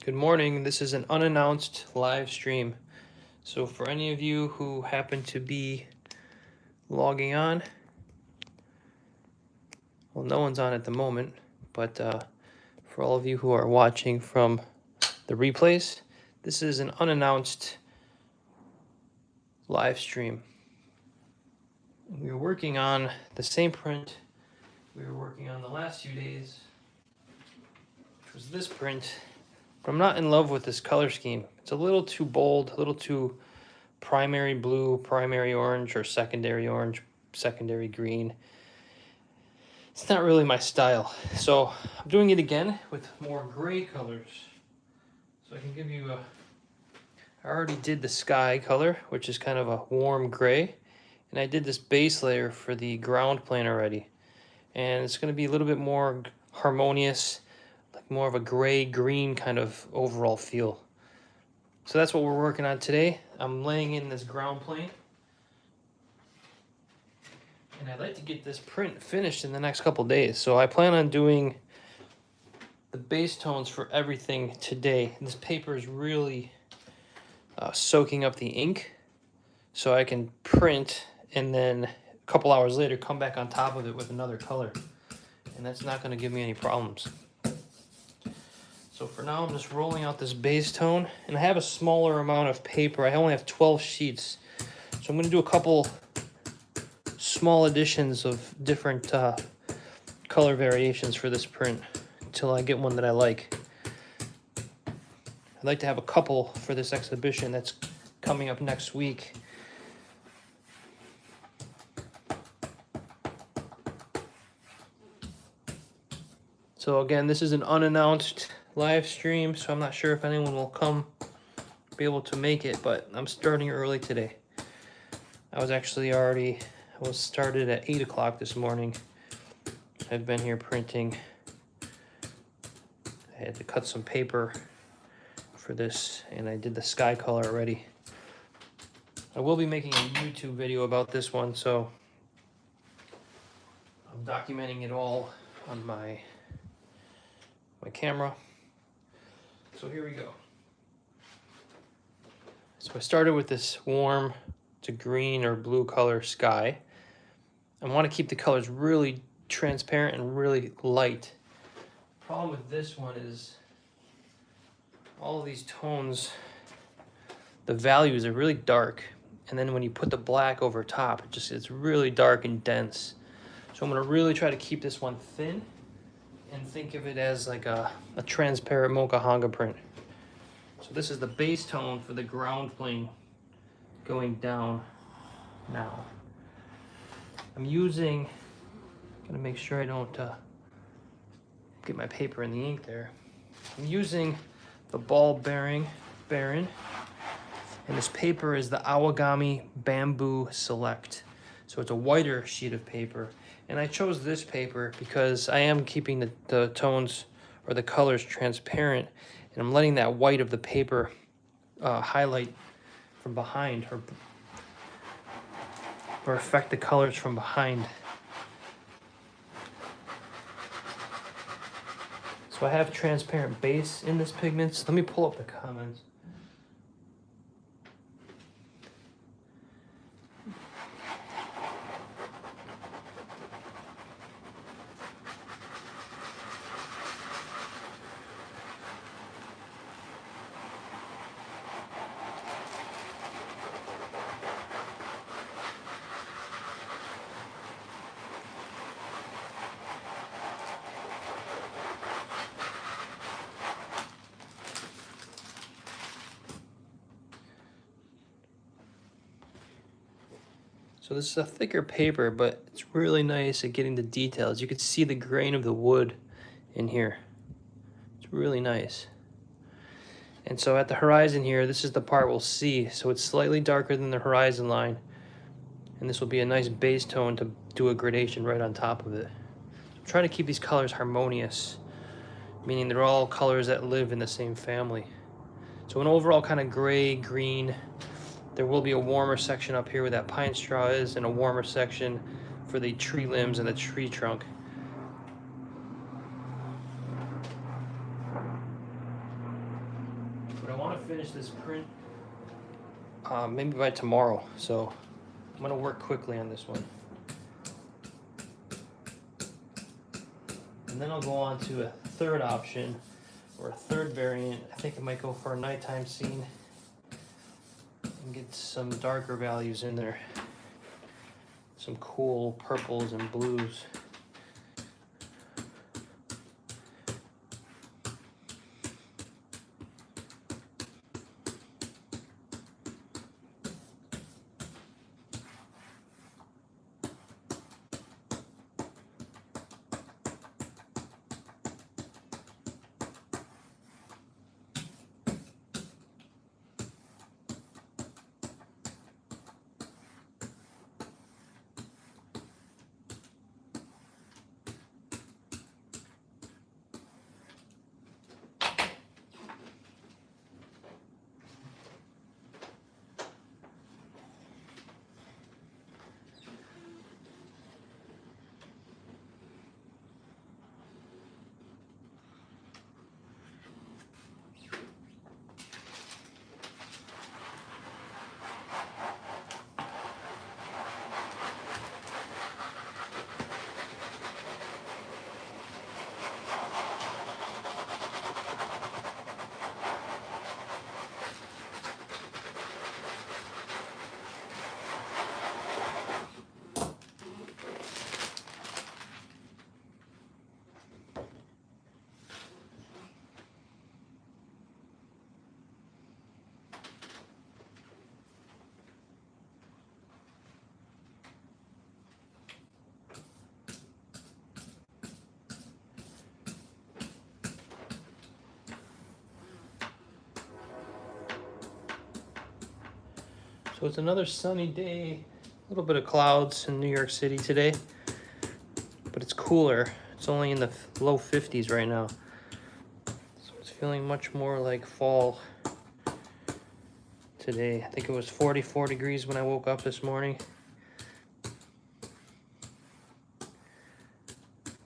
Good morning. This is an unannounced live stream. So for any of you who happen to be logging on, well, no one's on at the moment, but for all of you who are watching from the replays, this is an unannounced live stream. We're working on the same print we were working on the last few days, which was this print, but I'm not in love with this color scheme. It's a little too bold, a little too primary blue, primary orange, or orange, secondary green. It's not really my style. So I'm doing it again with more gray colors. So I can give you I already did the sky color, which is kind of a warm gray. And I did this base layer for the ground plane already. And it's going to be a little bit more harmonious, like more of a gray-green kind of overall feel. So that's what we're working on today. I'm laying in this ground plane. And I'd like to get this print finished in the next couple days. So I plan on doing the base tones for everything today. This paper is really soaking up the ink. So I can print and then a couple hours later come back on top of it with another color. And that's not going to give me any problems. So for now, I'm just rolling out this base tone. And I have a smaller amount of paper. I only have 12 sheets. So I'm going to do a couple small additions of different color variations for this print until I get one that I like. I'd like to have a couple for this exhibition that's coming up next week. So again, this is an unannounced live stream, so I'm not sure if anyone will be able to make it, but I'm starting early today. I was started at 8 o'clock this morning. I've been here printing. I had to cut some paper for this, and I did the sky color already. I will be making a YouTube video about this one, so I'm documenting it all on my camera. So here we go. So I started with this warm to green or blue color sky. I want to keep the colors really transparent and really light. The problem with this one is all of these tones, the values are really dark, and then when you put the black over top, it's really dark and dense. So I'm going to really try to keep this one thin and think of it as like a transparent Mocha print. So this is the base tone for the ground plane going down now. I'm gonna make sure I don't get my paper in the ink there. I'm using the ball bearing, and this paper is the Awagami Bamboo Select. So it's a whiter sheet of paper. And I chose this paper because I am keeping the tones or the colors transparent, and I'm letting that white of the paper highlight from behind or affect the colors from behind. So I have transparent base in this pigment. So let me pull up the comments. So this is a thicker paper, but it's really nice at getting the details. You can see the grain of the wood in here. It's really nice. And so at the horizon here, this is the part we'll see. So it's slightly darker than the horizon line. And this will be a nice base tone to do a gradation right on top of it. I'm trying to keep these colors harmonious, meaning they're all colors that live in the same family. So an overall kind of gray, green. There will be a warmer section up here where that pine straw is, and a warmer section for the tree limbs and the tree trunk. But I want to finish this print maybe by tomorrow, so I'm going to work quickly on this one. And then I'll go on to a third option, or a third variant. I think I might go for a nighttime scene and get some darker values in there. Some cool purples and blues. So it's another sunny day, a little bit of clouds in New York City today, but it's cooler. It's only in the low 50s right now. So it's feeling much more like fall today. I think it was 44 degrees when I woke up this morning.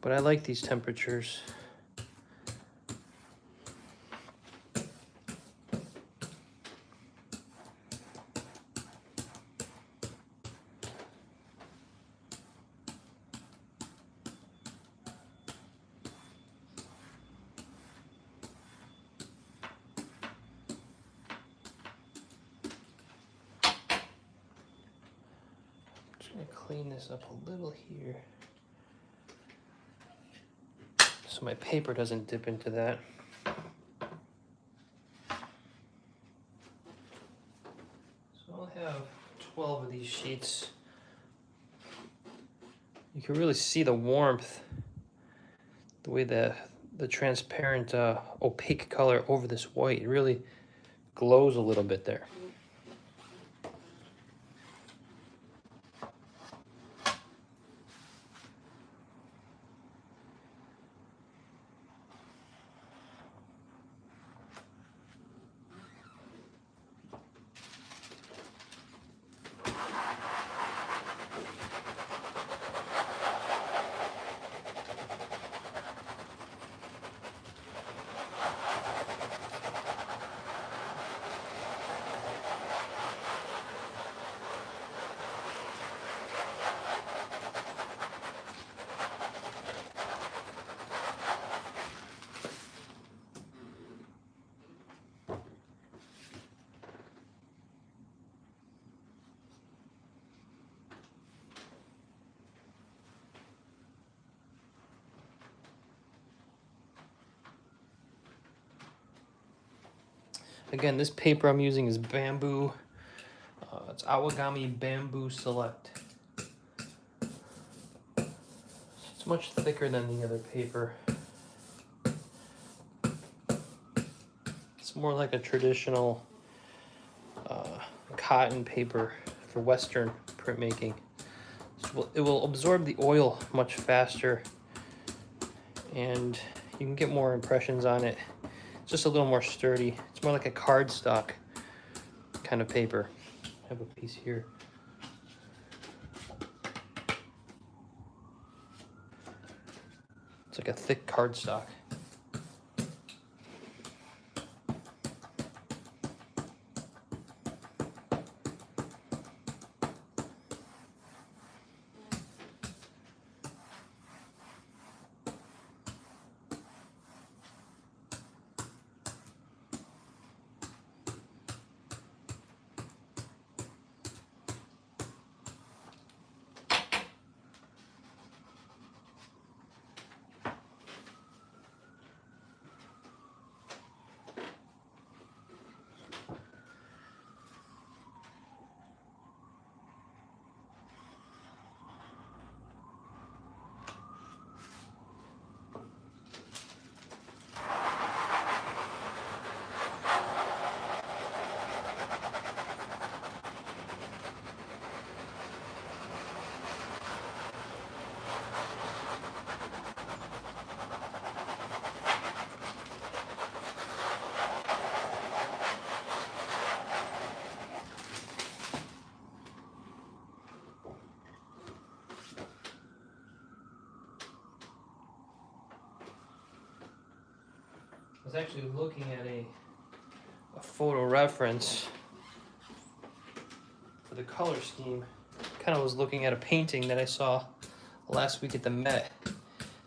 But I like these temperatures. Clean this up a little here so my paper doesn't dip into that. So I'll have 12 of these sheets. You can really see the warmth, the way the transparent opaque color over this white, it really glows a little bit there. Again, this paper I'm using is bamboo. It's Awagami Bamboo Select. It's much thicker than the other paper. It's more like a traditional cotton paper for Western printmaking. So it will absorb the oil much faster, and you can get more impressions on it. It's just a little more sturdy. It's more like a cardstock kind of paper. I have a piece here. It's like a thick cardstock. was actually looking at a photo reference for the color scheme. Kind of was looking at a painting that I saw last week at the Met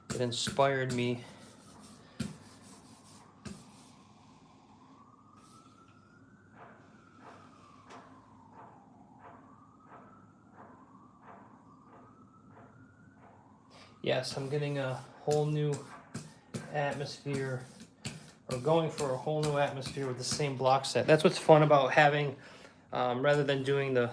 that inspired me. Yes, I'm getting a whole new atmosphere, or going for a whole new atmosphere with the same block set. That's what's fun about having, rather than doing the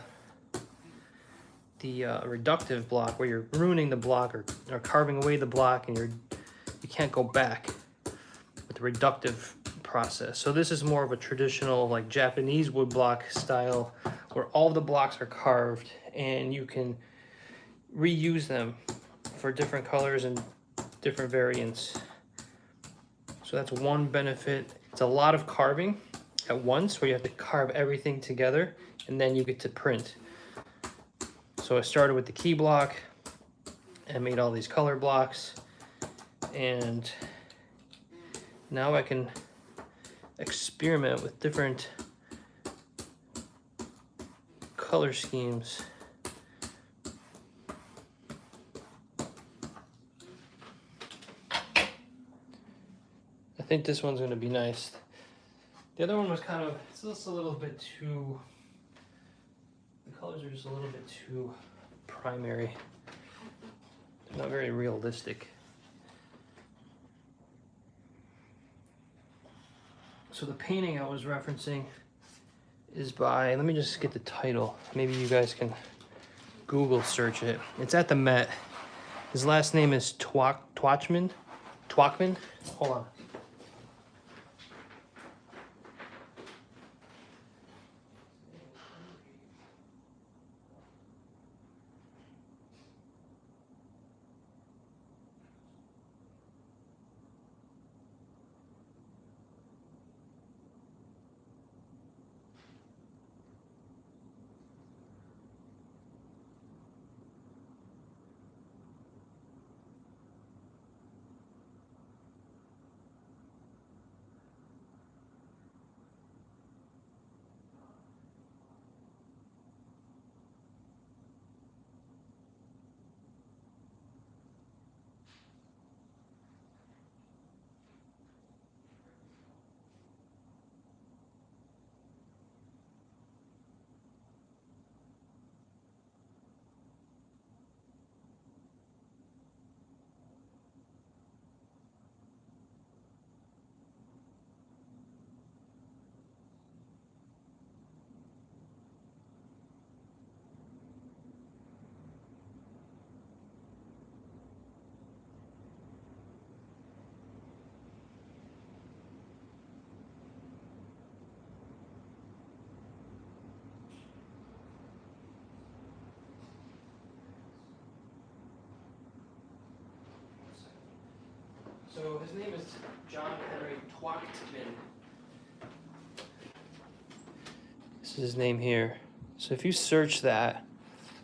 reductive block where you're ruining the block or carving away the block and you can't go back with the reductive process. So this is more of a traditional like Japanese woodblock style where all the blocks are carved and you can reuse them for different colors and different variants. So that's one benefit. It's a lot of carving at once where you have to carve everything together and then you get to print. So I started with the key block and made all these color blocks, and now I can experiment with different color schemes. I think this one's going to be nice. The other one was kind of, it's just a little bit too, the colors are just a little bit too primary. They're not very realistic. So the painting I was referencing is by, let me just get the title. Maybe you guys can Google search it. It's at the Met. His last name is Twachman. Hold on. So his name is John Henry Twachman. This is his name here. So if you search that,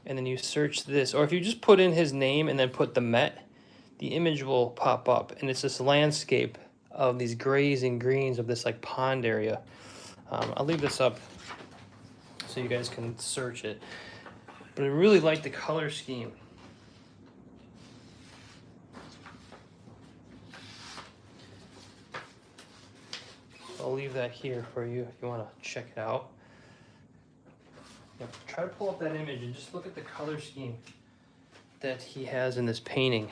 and then you search this, or if you just put in his name and then put the Met, the image will pop up, and it's this landscape of these grays and greens of this like pond area. I'll leave this up so you guys can search it. But I really like the color scheme. I'll leave that here for you if you want to check it out. Yeah, try to pull up that image and just look at the color scheme that he has in this painting.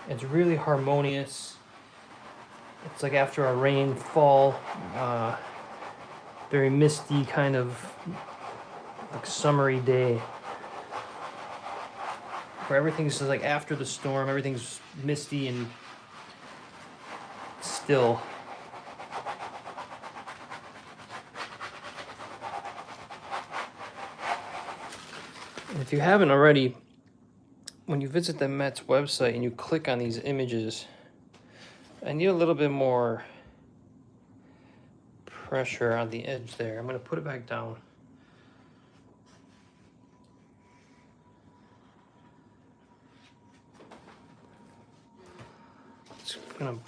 It's really harmonious. It's like after a rainfall, very misty kind of like summery day. Where everything's just like after the storm, everything's misty and still. And if you haven't already, when you visit the Met's website and you click on these images, I need a little bit more pressure on the edge there. I'm going to put it back down. gonna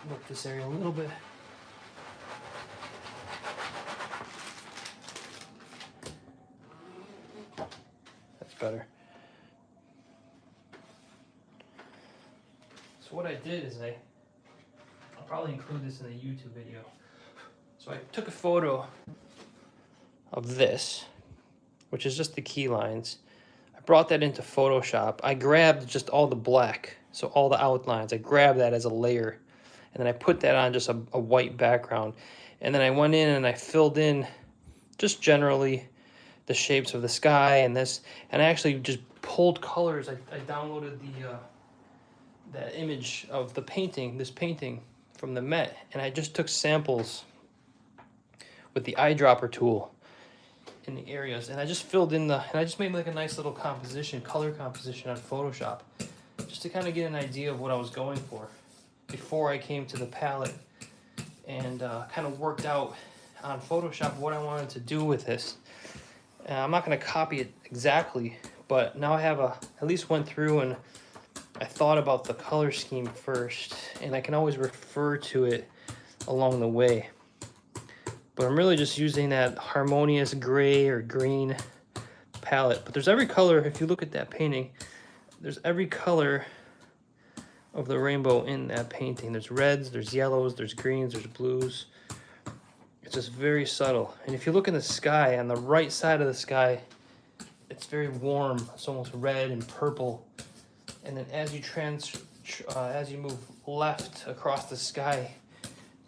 work this area a little bit. That's better. So what I did is I'll probably include this in the YouTube video. So I took a photo of this, which is just the key lines. I brought that into Photoshop. I grabbed just all the black, so all the outlines. I grabbed that as a layer, and then I put that on just a white background. And then I went in and I filled in just generally the shapes of the sky and this, and I actually just pulled colors. I downloaded that image of the painting, this painting from the Met, and I just took samples with the eyedropper tool in the areas, and I just filled in and I just made like a nice little composition, color composition on Photoshop, just to kind of get an idea of what I was going for before I came to the palette, and kind of worked out on Photoshop what I wanted to do with this. I'm not going to copy it exactly, but now I have at least went through and I thought about the color scheme first, and I can always refer to it along the way. But I'm really just using that harmonious gray or green palette. But there's every color, if you look at that painting, there's every color of the rainbow in that painting. There's reds, there's yellows, there's greens, there's blues. It's just very subtle. And if you look in the sky, on the right side of the sky, it's very warm. It's almost red and purple. And then as you move left across the sky,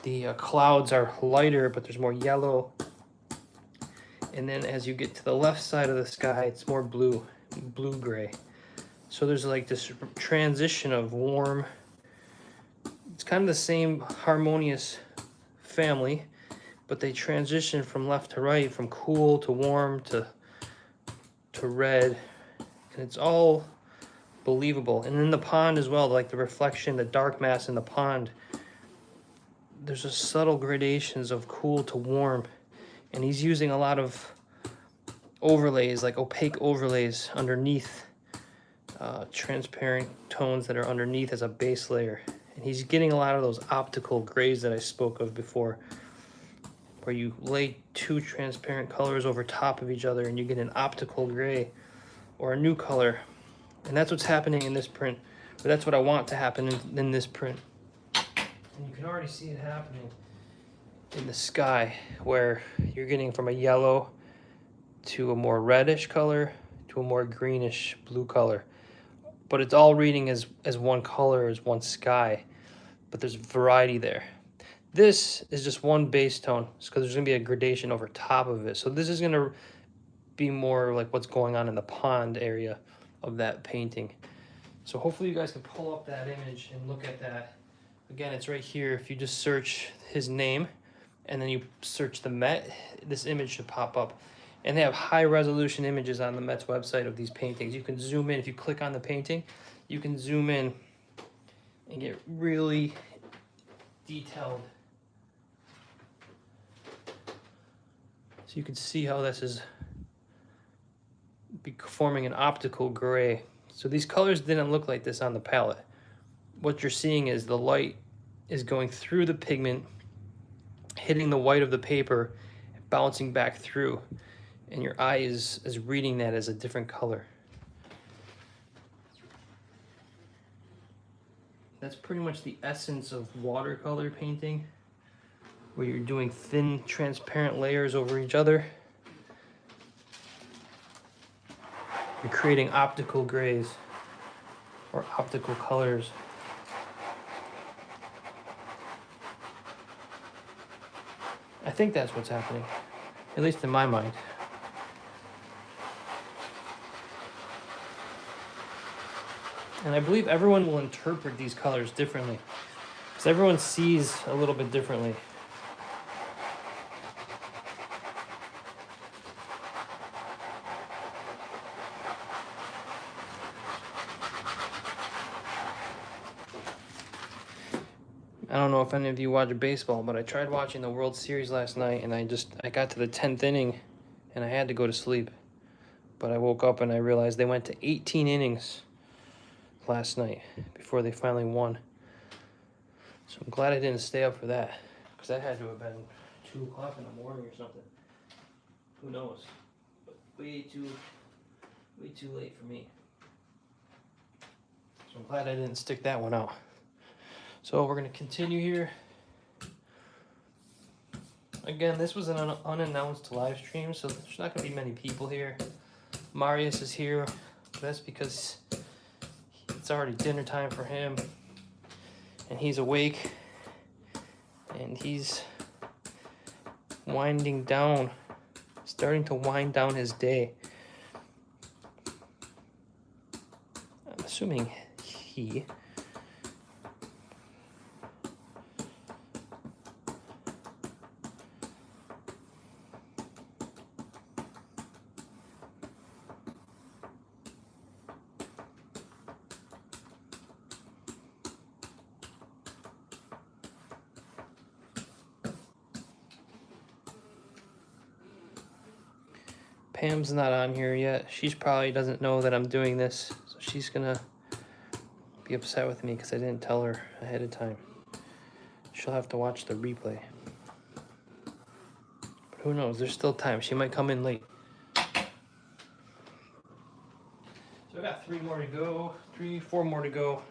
the clouds are lighter, but there's more yellow. And then as you get to the left side of the sky, it's more blue-gray. So there's like this transition of warm. It's kind of the same harmonious family, but they transition from left to right, from cool to warm to red, and it's all believable. And in the pond as well, like the reflection, the dark mass in the pond, there's a subtle gradations of cool to warm, and he's using a lot of overlays, like opaque overlays underneath, transparent tones that are underneath as a base layer. And he's getting a lot of those optical grays that I spoke of before, where you lay two transparent colors over top of each other and you get an optical gray or a new color. And that's what's happening in this print, but that's what I want to happen in this print. And you can already see it happening in the sky, where you're getting from a yellow to a more reddish color to a more greenish blue color. But it's all reading as one color, as one sky, but there's variety there. This is just one base tone, because there's going to be a gradation over top of it. So this is going to be more like what's going on in the pond area of that painting. So hopefully you guys can pull up that image and look at that. Again, it's right here. If you just search his name and then you search the Met, this image should pop up. And they have high resolution images on the Met's website of these paintings. You can zoom in. If you click on the painting, you can zoom in and get really detailed. So you can see how this is forming an optical gray. So these colors didn't look like this on the palette. What you're seeing is the light is going through the pigment, hitting the white of the paper, and bouncing back through. And your eye is reading that as a different color. That's pretty much the essence of watercolor painting, where you're doing thin, transparent layers over each other. You're creating optical grays or optical colors. I think that's what's happening, at least in my mind. And I believe everyone will interpret these colors differently, because everyone sees a little bit differently. I don't know if any of you watch baseball, but I tried watching the World Series last night, and I got to the 10th inning and I had to go to sleep. But I woke up and I realized they went to 18 innings last night before they finally won. So I'm glad I didn't stay up for that, because that had to have been 2 o'clock in the morning or something. Who knows? But way too late for me. So I'm glad I didn't stick that one out. So we're gonna continue here. Again, this was an unannounced live stream, so there's not gonna be many people here. Marius is here. That's because it's already dinner time for him, and he's awake, and he's winding down, starting to wind down his day. I'm assuming he. Pam's not on here yet. She probably doesn't know that I'm doing this, so she's gonna be upset with me because I didn't tell her ahead of time. She'll have to watch the replay. But who knows? There's still time. She might come in late. So I got 3 more to go. 3, 4 more to go.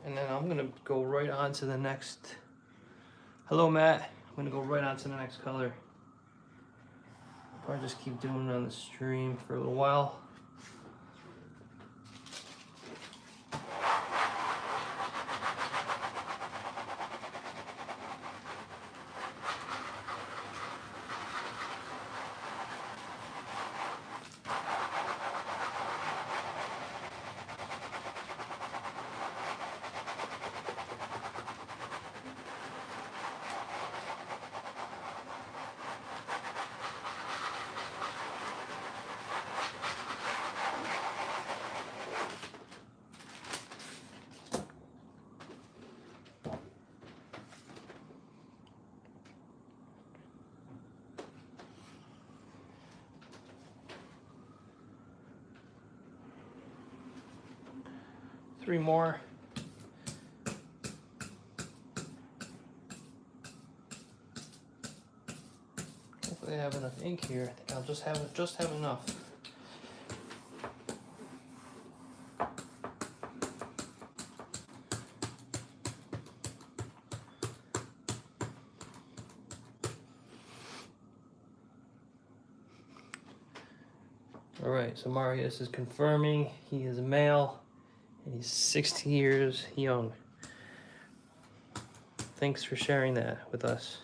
And then I'm gonna go right on to the next. Hello, Matt. I'm gonna go right on to the next color. Or just keep doing it on the stream for a little while. Three more. Hopefully I have enough ink here. I think I'll just have enough. All right, so Marius is confirming he is a male and he's 60 years young. Thanks for sharing that with us.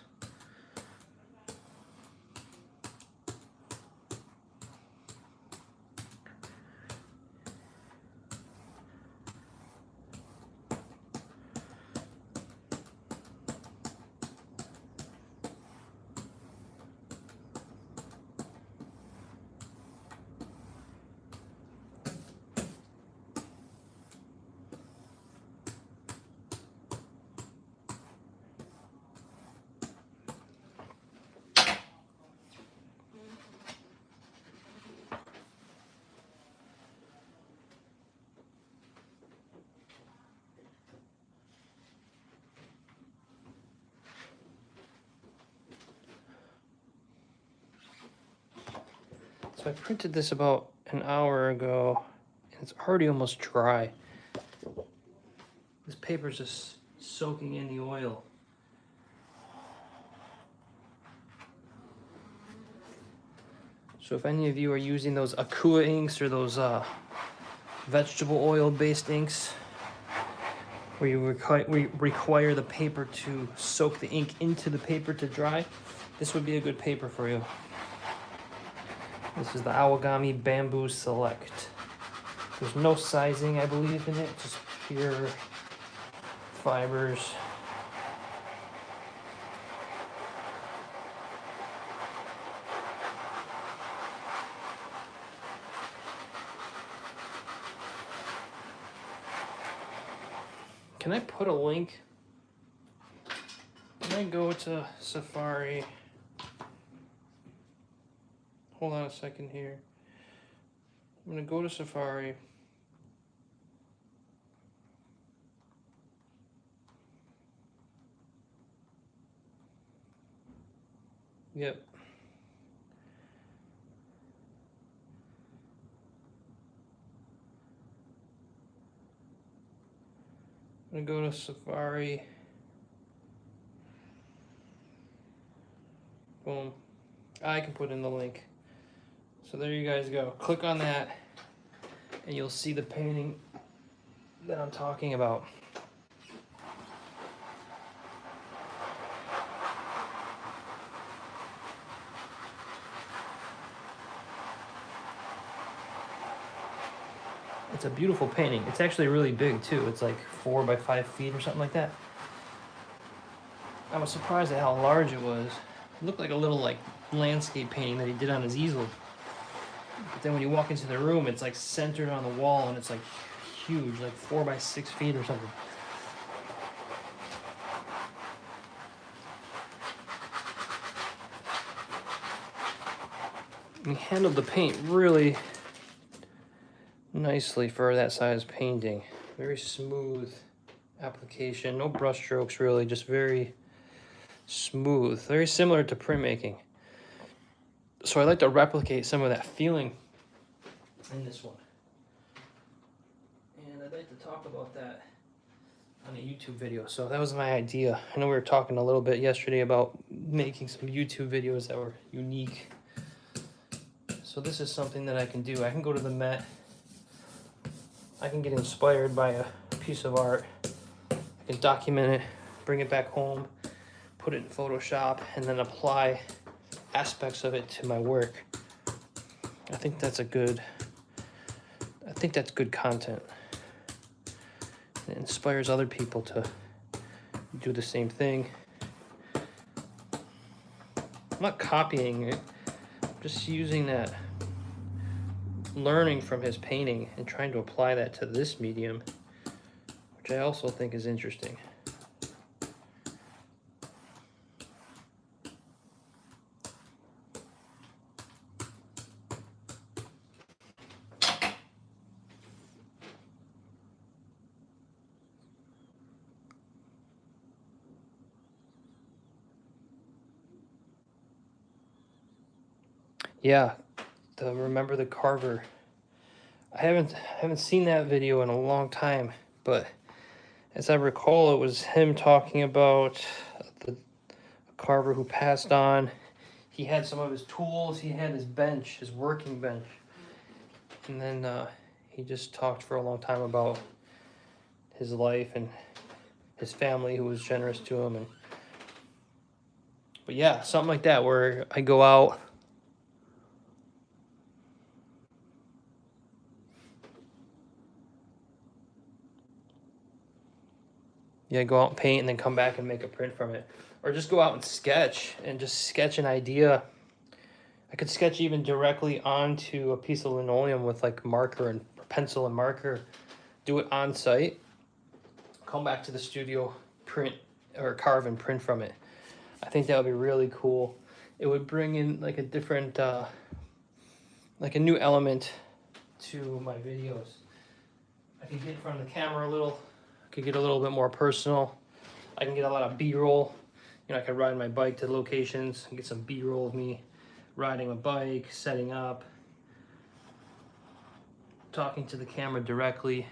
So I printed this about an hour ago, and it's already almost dry. This paper's just soaking in the oil. So if any of you are using those Akua inks or those vegetable oil-based inks, where you require the paper to soak the ink into the paper to dry, this would be a good paper for you. This is the Awagami Bamboo Select. There's no sizing, I believe, in it, just pure fibers. Can I put a link? Can I go to Safari? Hold on a second here. I'm gonna go to Safari. Yep. I'm gonna go to Safari. Boom. I can put in the link. So there you guys go. Click on that and you'll see the painting that I'm talking about. It's a beautiful painting. It's actually really big too. It's like 4 by 5 feet or something like that. I was surprised at how large it was. It looked like a little like landscape painting that he did on his easel. But then when you walk into the room, it's like centered on the wall and it's like huge, like 4 by 6 feet or something. He handled the paint really nicely for that size painting. Very smooth application, no brush strokes really, just very smooth, very similar to printmaking. So I like to replicate some of that feeling in this one. And I'd like to talk about that on a YouTube video. So that was my idea. I know we were talking a little bit yesterday about making some YouTube videos that were unique. So this is something that I can do. I can go to the Met. I can get inspired by a piece of art. I can document it, bring it back home, put it in Photoshop, and then apply aspects of it to my work. I think that's good content. It inspires other people to do the same thing. I'm not copying it, I'm just using that, learning from his painting and trying to apply that to this medium, which I also think is interesting. Yeah, Remember the Carver. I haven't seen that video in a long time, but as I recall, it was him talking about the carver who passed on. He had some of his tools. He had his bench, his working bench, and then he just talked for a long time about his life and his family, who was generous to him. But yeah, something like that where I go out. Yeah, go out and paint and then come back and make a print from it. Or just go out and just sketch an idea. I could sketch even directly onto a piece of linoleum with like marker and pencil and marker. Do it on site. Come back to the studio, print or carve and print from it. I think that would be really cool. It would bring in like a different, like a new element to my videos. I could get in front of the camera a little. I could get a little bit more personal. I can get a lot of B-roll. You know, I could ride my bike to locations and get some B-roll of me riding a bike, setting up, talking to the camera directly,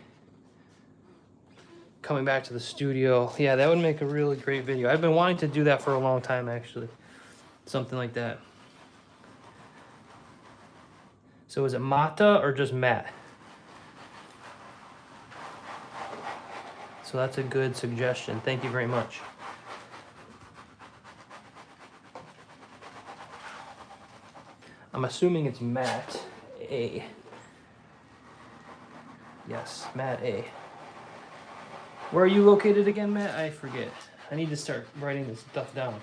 coming back to the studio. Yeah, that would make a really great video. I've been wanting to do that for a long time, actually. Something like that. So is it Mata or just Matt? So that's a good suggestion. Thank you very much. I'm assuming it's Matt A. Yes, Matt A. Where are you located again, Matt? I forget. I need to start writing this stuff down.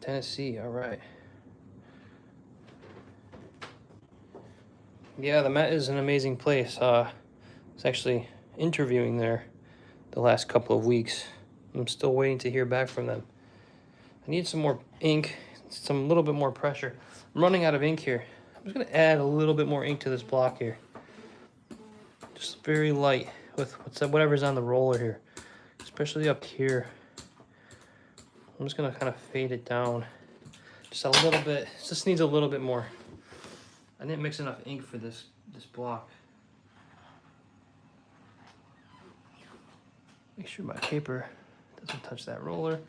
Tennessee, all right. Yeah, the Met is an amazing place. I was actually interviewing there the last couple of weeks. I'm still waiting to hear back from them. I need some more ink, some little bit more pressure. I'm running out of ink here. I'm just gonna add a little bit more ink to this block here. Just very light with whatever's on the roller here, especially up here. I'm just gonna kind of fade it down just a little bit. It just needs a little bit more. I didn't mix enough ink for this block. Make sure my paper doesn't touch that roller.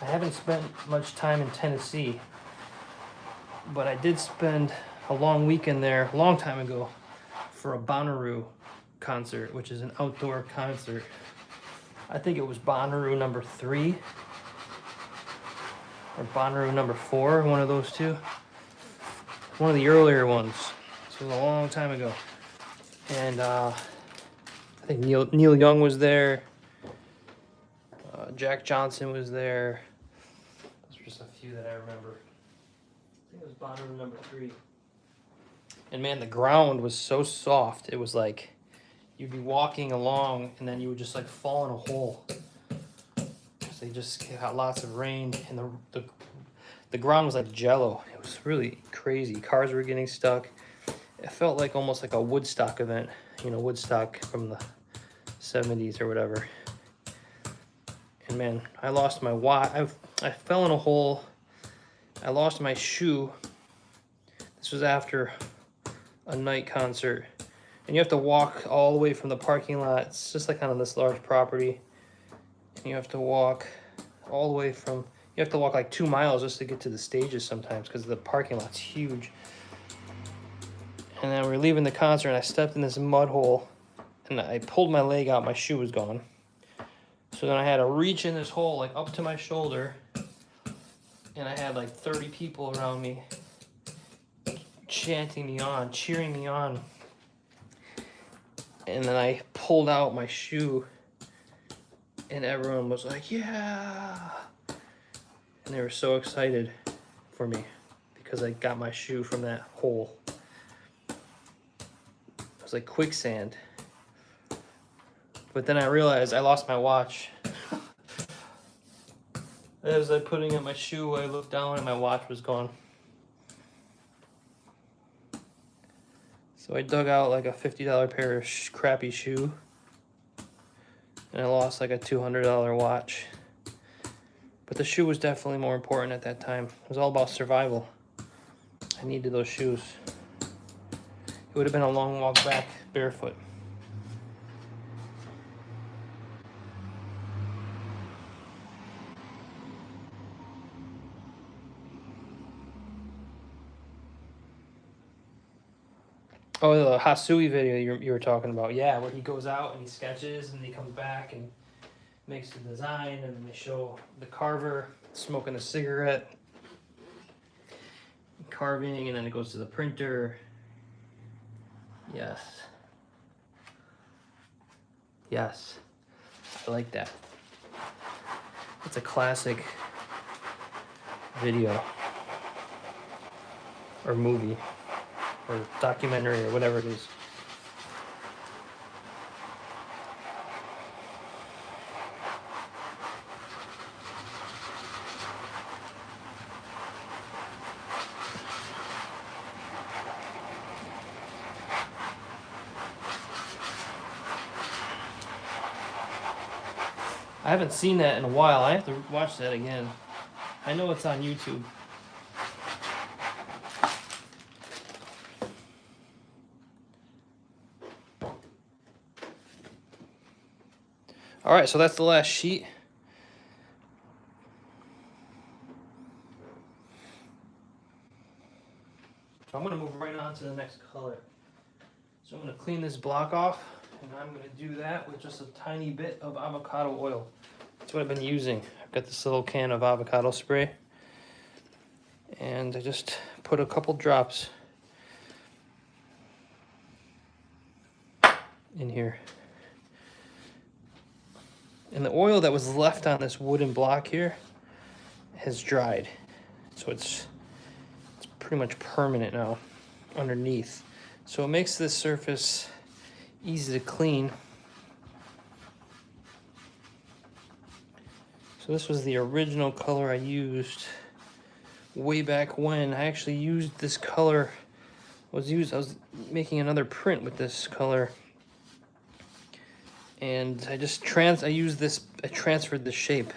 I haven't spent much time in Tennessee, but I did spend a long weekend there a long time ago for a Bonnaroo concert, which is an outdoor concert. I think it was Bonnaroo number 3 or Bonnaroo number 4, one of those two. One of the earlier ones. This was a long time ago. And I think Neil Young was there. Jack Johnson was there. Those are just a few that I remember. I think it was Bonnaroo number 3. And man, the ground was so soft. It was like you'd be walking along and then you would just like fall in a hole. They just got lots of rain and the ground was like jello. It was really crazy. Cars were getting stuck. It felt like almost like a Woodstock event. You know, Woodstock from the 70s or whatever. And man, I lost my watch. I fell in a hole. I lost my shoe. This was after a night concert. And you have to walk all the way from the parking lot. It's just like on this large property. And you have to walk all the way from, you have to walk like 2 miles just to get to the stages sometimes because the parking lot's huge. And then we were leaving the concert and I stepped in this mud hole and I pulled my leg out, my shoe was gone. So then I had to reach in this hole like up to my shoulder and I had like 30 people around me chanting me on, cheering me on. And then I pulled out my shoe and everyone was like, yeah. And they were so excited for me because I got my shoe from that hole. It was like quicksand. But then I realized I lost my watch. As I putting up my shoe, I looked down and my watch was gone. So I dug out like a $50 pair of crappy shoe. And I lost like a $200 watch. But the shoe was definitely more important at that time. It was all about survival. I needed those shoes. It would have been a long walk back barefoot. Oh, the Hasui video you were talking about. Yeah, where he goes out and he sketches and he comes back and makes the design and then they show the carver smoking a cigarette, carving, and then it goes to the printer. Yes. Yes. I like that. It's a classic video or movie or documentary or whatever it is. I haven't seen that in a while. I have to watch that again. I know it's on YouTube. All right, so that's the last sheet. So I'm gonna move right on to the next color. So I'm gonna clean this block off, and I'm gonna do that with just a tiny bit of avocado oil. That's what I've been using. I've got this little can of avocado spray, and I just put a couple drops in here. And the oil that was left on this wooden block here, has dried. So it's pretty much permanent now underneath. So it makes this surface easy to clean. So this was the original color I used way back when. I actually used this color. I was making another print with this color, and I transferred the shape,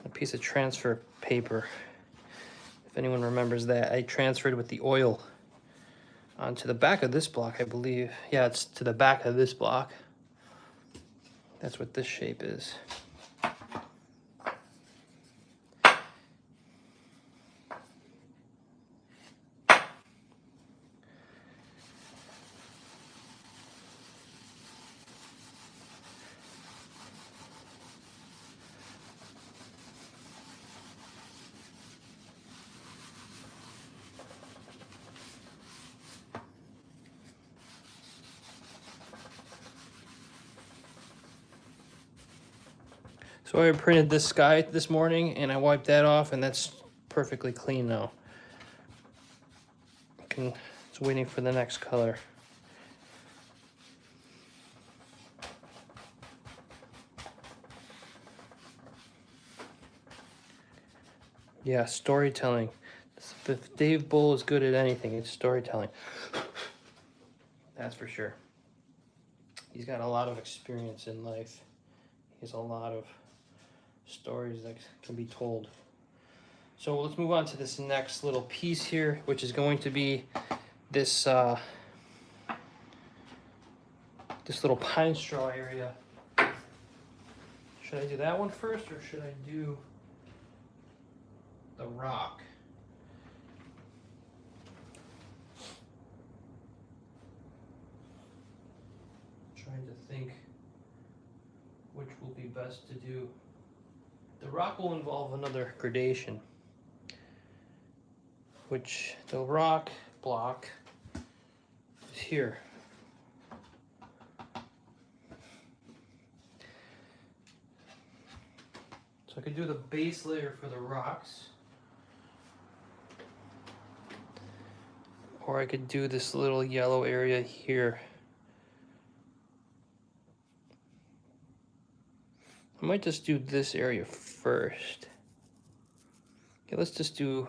a piece of transfer paper. If anyone remembers that, I transferred with the oil onto the back of this block, I believe. Yeah, it's to the back of this block. That's what this shape is. So I printed this sky this morning and I wiped that off, and that's perfectly clean now. It's waiting for the next color. Yeah, storytelling. If Dave Bull is good at anything, it's storytelling. That's for sure. He's got a lot of experience in life. He has a lot of stories that can be told. So let's move on to this next little piece here, which is going to be this this little pine straw area. Should I do that one first, or should I do the rock? I'm trying to think which will be best to do. The rock will involve another gradation, which the rock block is here. So I could do the base layer for the rocks, or I could do this little yellow area here. I might just do this area first. Okay, let's just do...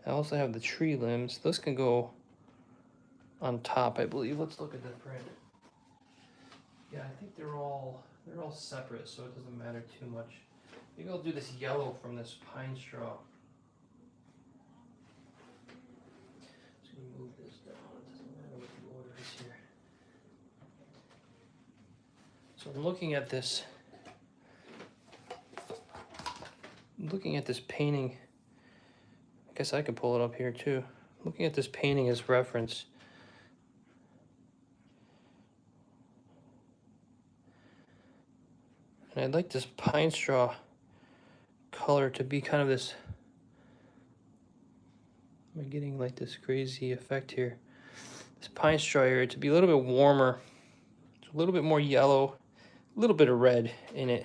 I also have the tree limbs. Those can go on top, I believe. Let's look at the print. Yeah, I think they're all separate, so it doesn't matter too much. Maybe I'll do this yellow from this pine straw. Just gonna move this down. It doesn't matter what the order is here. So I'm looking at this. I'm looking at this painting. I guess I could pull it up here too. Looking at this painting as reference. And I'd like this pine straw color to be kind of this... Am I getting like this crazy effect here? This pine straw area to be a little bit warmer. It's a little bit more yellow, a little bit of red in it.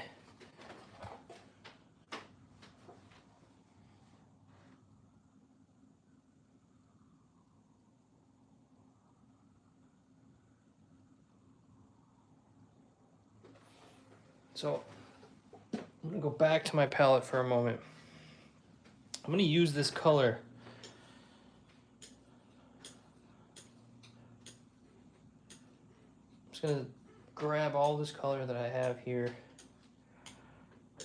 So I'm gonna go back to my palette for a moment. I'm gonna use this color. I'm just gonna grab all this color that I have here.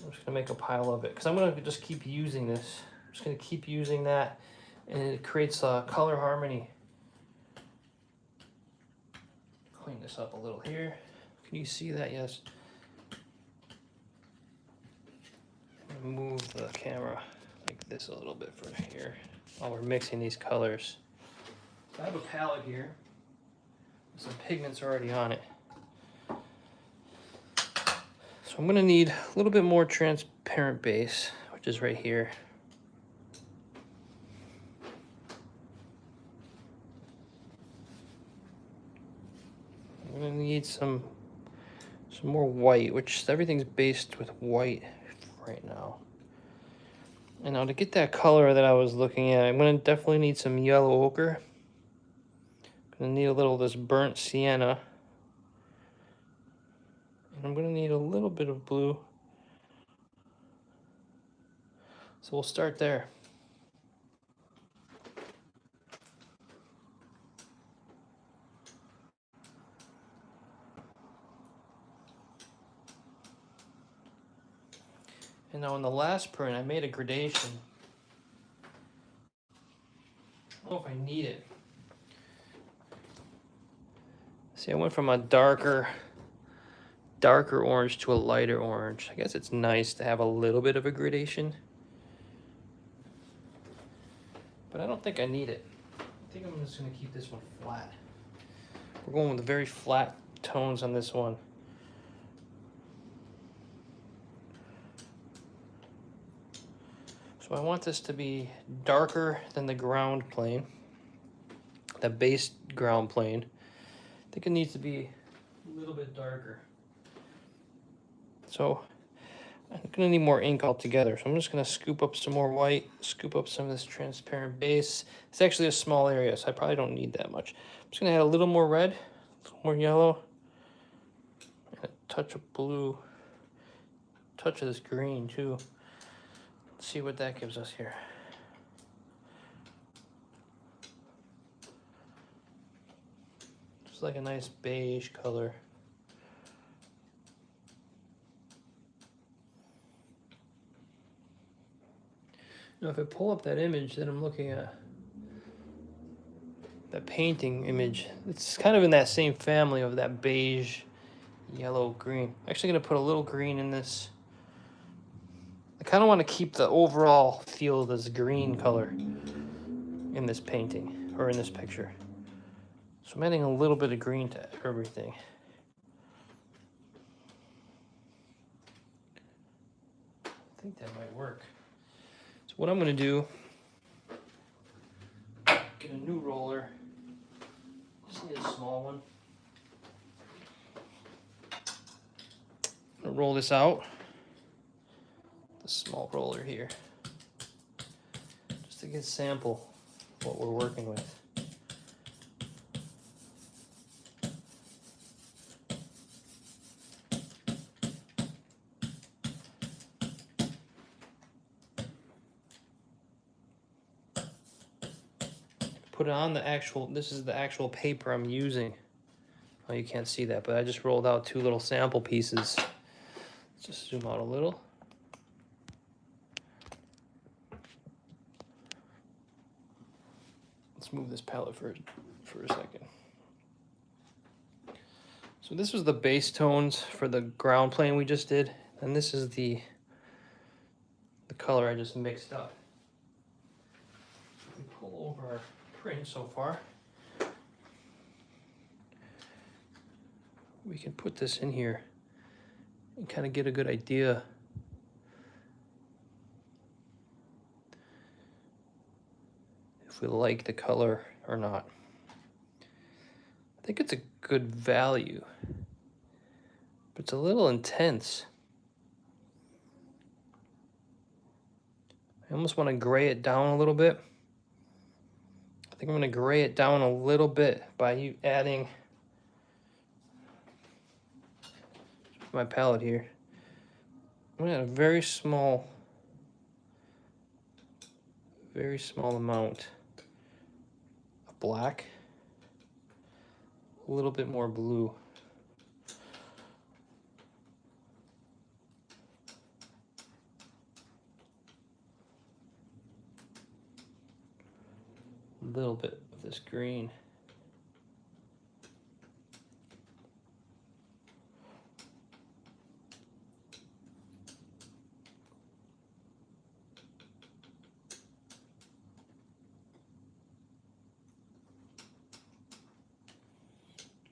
I'm just gonna make a pile of it because I'm gonna just keep using this. I'm just gonna keep using that, and it creates a color harmony. Clean this up a little here. Can you see that? Yes. Move the camera like this a little bit from here while we're mixing these colors. So I have a palette here with some pigments already on it. So I'm gonna need a little bit more transparent base, which is right here. I'm gonna need some some more white, which everything's based with white right now. And now to get that color that I was looking at, I'm gonna definitely need some yellow ochre. Gonna need a little of this burnt sienna. And I'm gonna need a little bit of blue. So we'll start there. And now in the last print, I made a gradation. I don't know if I need it. See, I went from a darker orange to a lighter orange. I guess it's nice to have a little bit of a gradation, but I don't think I need it. I think I'm just gonna keep this one flat. We're going with very flat tones on this one. So I want this to be darker than the ground plane, the base ground plane. I think it needs to be a little bit darker. So I'm gonna need more ink altogether. So I'm just gonna scoop up some more white, scoop up some of this transparent base. It's actually a small area, so I probably don't need that much. I'm just gonna add a little more red, a little more yellow, and a touch of blue, touch of this green too. Let's see what that gives us here. Just like a nice beige color. Now if I pull up that image that I'm looking at, that painting image, it's kind of in that same family of that beige, yellow, green. I'm actually gonna put a little green in this. I kind of want to keep the overall feel of this green color in this painting, or in this picture. So I'm adding a little bit of green to everything. I think that might work. So what I'm gonna do, get a new roller. Just need a small one. I'm gonna roll this out. The small roller here. Just to get a sample of what we're working with. Put it on the actual, this is the actual paper I'm using. Oh, you can't see that, but I just rolled out two little sample pieces. Let's just zoom out a little. Let's move this palette for a second. So this was the base tones for the ground plane we just did, and this is the color I just mixed up. If we pull over our print so far, we can put this in here and kind of get a good idea if we like the color or not. I think it's a good value, but it's a little intense. I almost want to gray it down a little bit. I think I'm going to gray it down a little bit by you adding my palette here. I'm going to add a very small amount of black, a little bit more blue. A little bit of this green.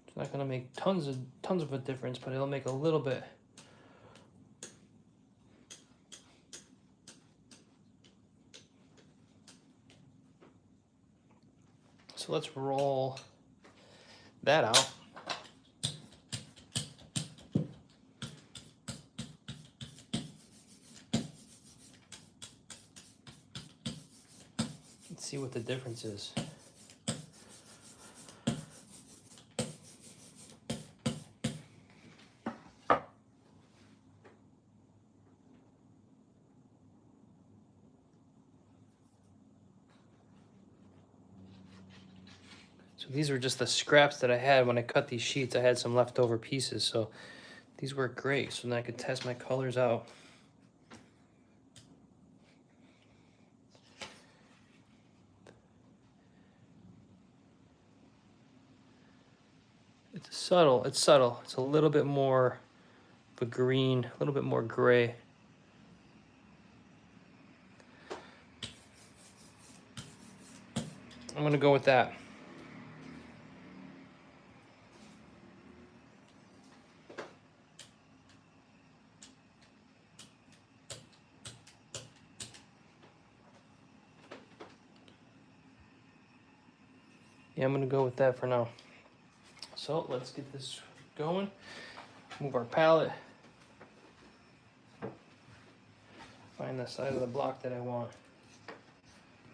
It's not going to make tons of a difference, but it'll make a little bit. So let's roll that out. see what the difference is. So these were just the scraps that I had when I cut these sheets. I had some leftover pieces, so these work great. So then I could test my colors out. It's subtle, it's subtle. It's a little bit more of a green, a little bit more gray. I'm gonna go with that. Yeah, I'm gonna go with that for now. So let's get this going. Move our palette. Find the side of the block that I want.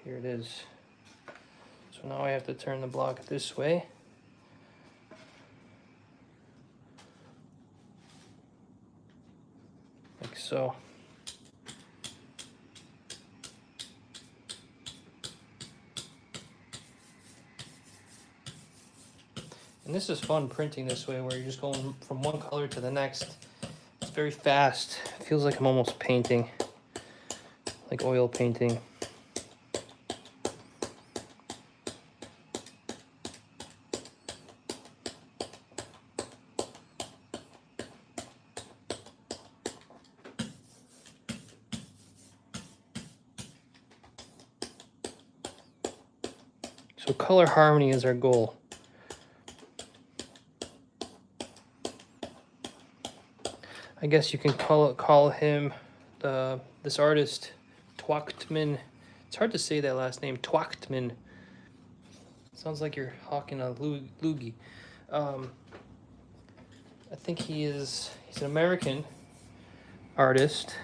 Here it is. So now I have to turn the block this way. Like so. And this is fun printing this way, where you're just going from one color to the next. It's very fast. It feels like I'm almost painting, like oil painting. So color harmony is our goal. I guess you can call him this artist Twachtman. It's hard to say that last name, Twachtman. Sounds like you're hawking a loogie. I think he's an American artist,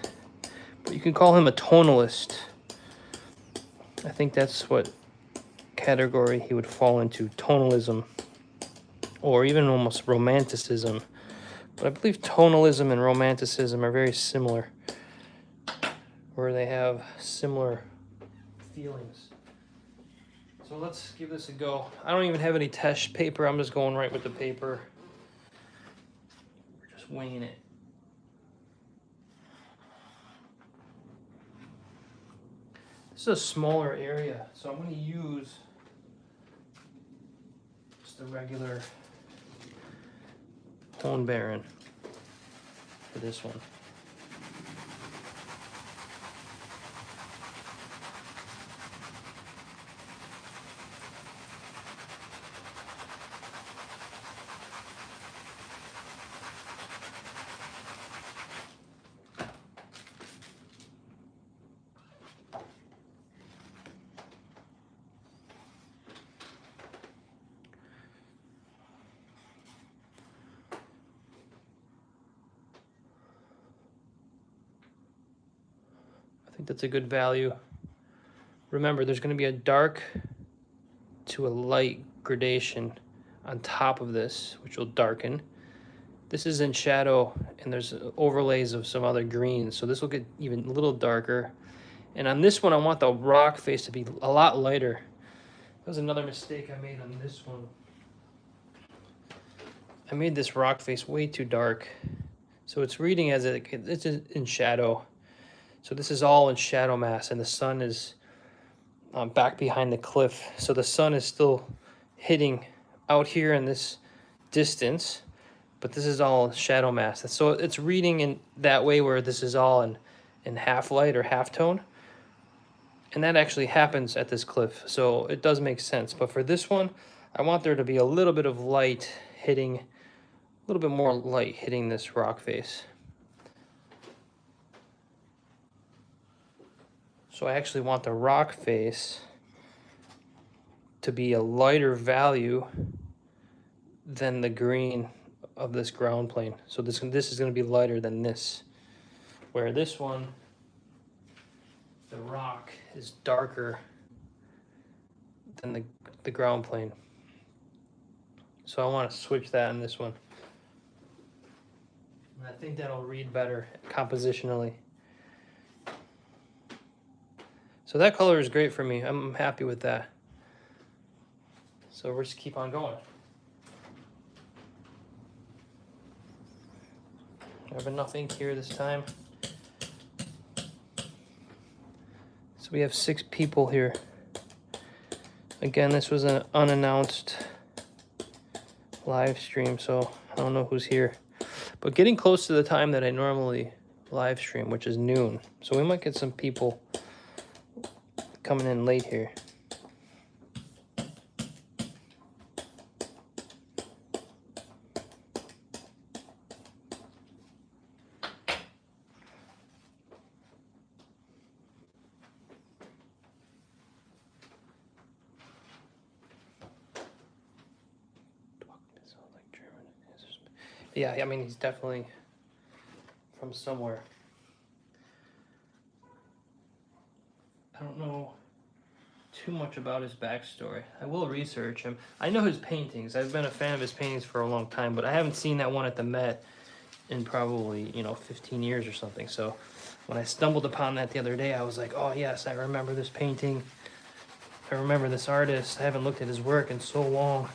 but you can call him a tonalist. I think that's what category he would fall into, tonalism, or even almost romanticism. But I believe tonalism and romanticism are very similar, where they have similar feelings. So let's give this a go. I don't even have any test paper. I'm just going right with the paper. We're just winging it. This is a smaller area, so I'm going to use just a regular Tone Baron for this one. I think that's a good value. Remember, there's going to be a dark to a light gradation on top of this, which will darken. This is in shadow, and there's overlays of some other greens, so this will get even a little darker. And on this one, I want the rock face to be a lot lighter. That was another mistake I made on this one. I made this rock face way too dark, so it's reading as it's in shadow. So this is all in shadow mass, and the sun is back behind the cliff. So the sun is still hitting out here in this distance, but this is all shadow mass. So it's reading in that way, where this is all in half light or half tone. And that actually happens at this cliff, so it does make sense. But for this one, I want there to be a little bit of light hitting, a little bit more light hitting this rock face. So I actually want the rock face to be a lighter value than the green of this ground plane. So this is going to be lighter than this, where this one, the rock, is darker than the ground plane. So I want to switch that on this one. And I think that'll read better compositionally. So that color is great for me. I'm happy with that. So we'll just keep on going. I have enough ink here this time. So we have 6 people here. Again, this was an unannounced live stream, so I don't know who's here. But getting close to the time that I normally live stream, which is noon. So we might get some people coming in late here. Yeah, I mean, he's definitely from somewhere. I don't know too much about his backstory. I will research him. I know his paintings. I've been a fan of his paintings for a long time, but I haven't seen that one at the Met in probably, 15 years or something. So when I stumbled upon that the other day, I was like, oh yes, I remember this painting. I remember this artist. I haven't looked at his work in so long.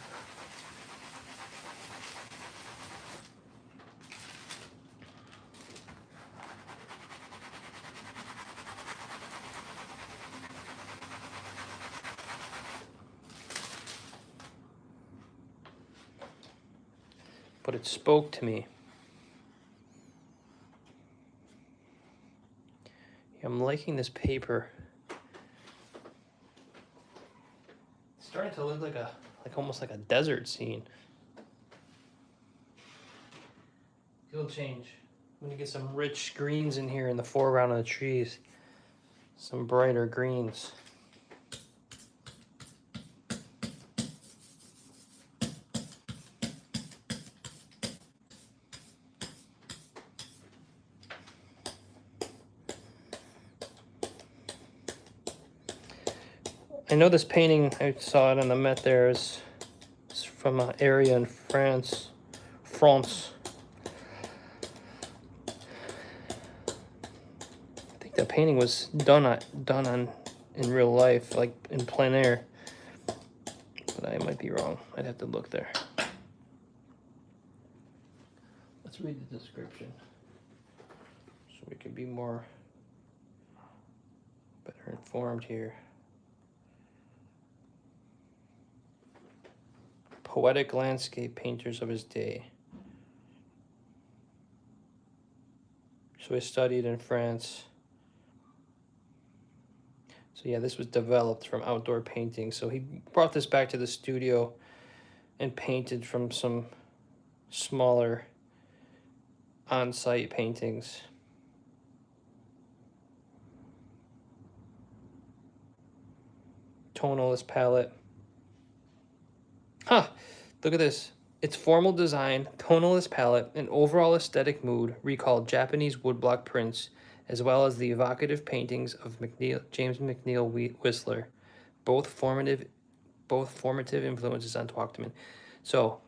But it spoke to me. I'm liking this paper. It's starting to look like almost like a desert scene. It'll change. I'm gonna get some rich greens in here in the foreground of the trees. Some brighter greens. I know this painting, I saw it in the Met there, is from an area in France. I think that painting was done in real life, like in plein air. But I might be wrong. I'd have to look there. Let's read the description so we can be better informed here. Poetic landscape painters of his day. So he studied in France. So yeah, this was developed from outdoor painting. So he brought this back to the studio and painted from some smaller on-site paintings. Tonalist palette. Huh, look at this. Its formal design, tonalist palette, and overall aesthetic mood recall Japanese woodblock prints, as well as the evocative paintings of James McNeill Whistler, both formative influences on Twachtman. So,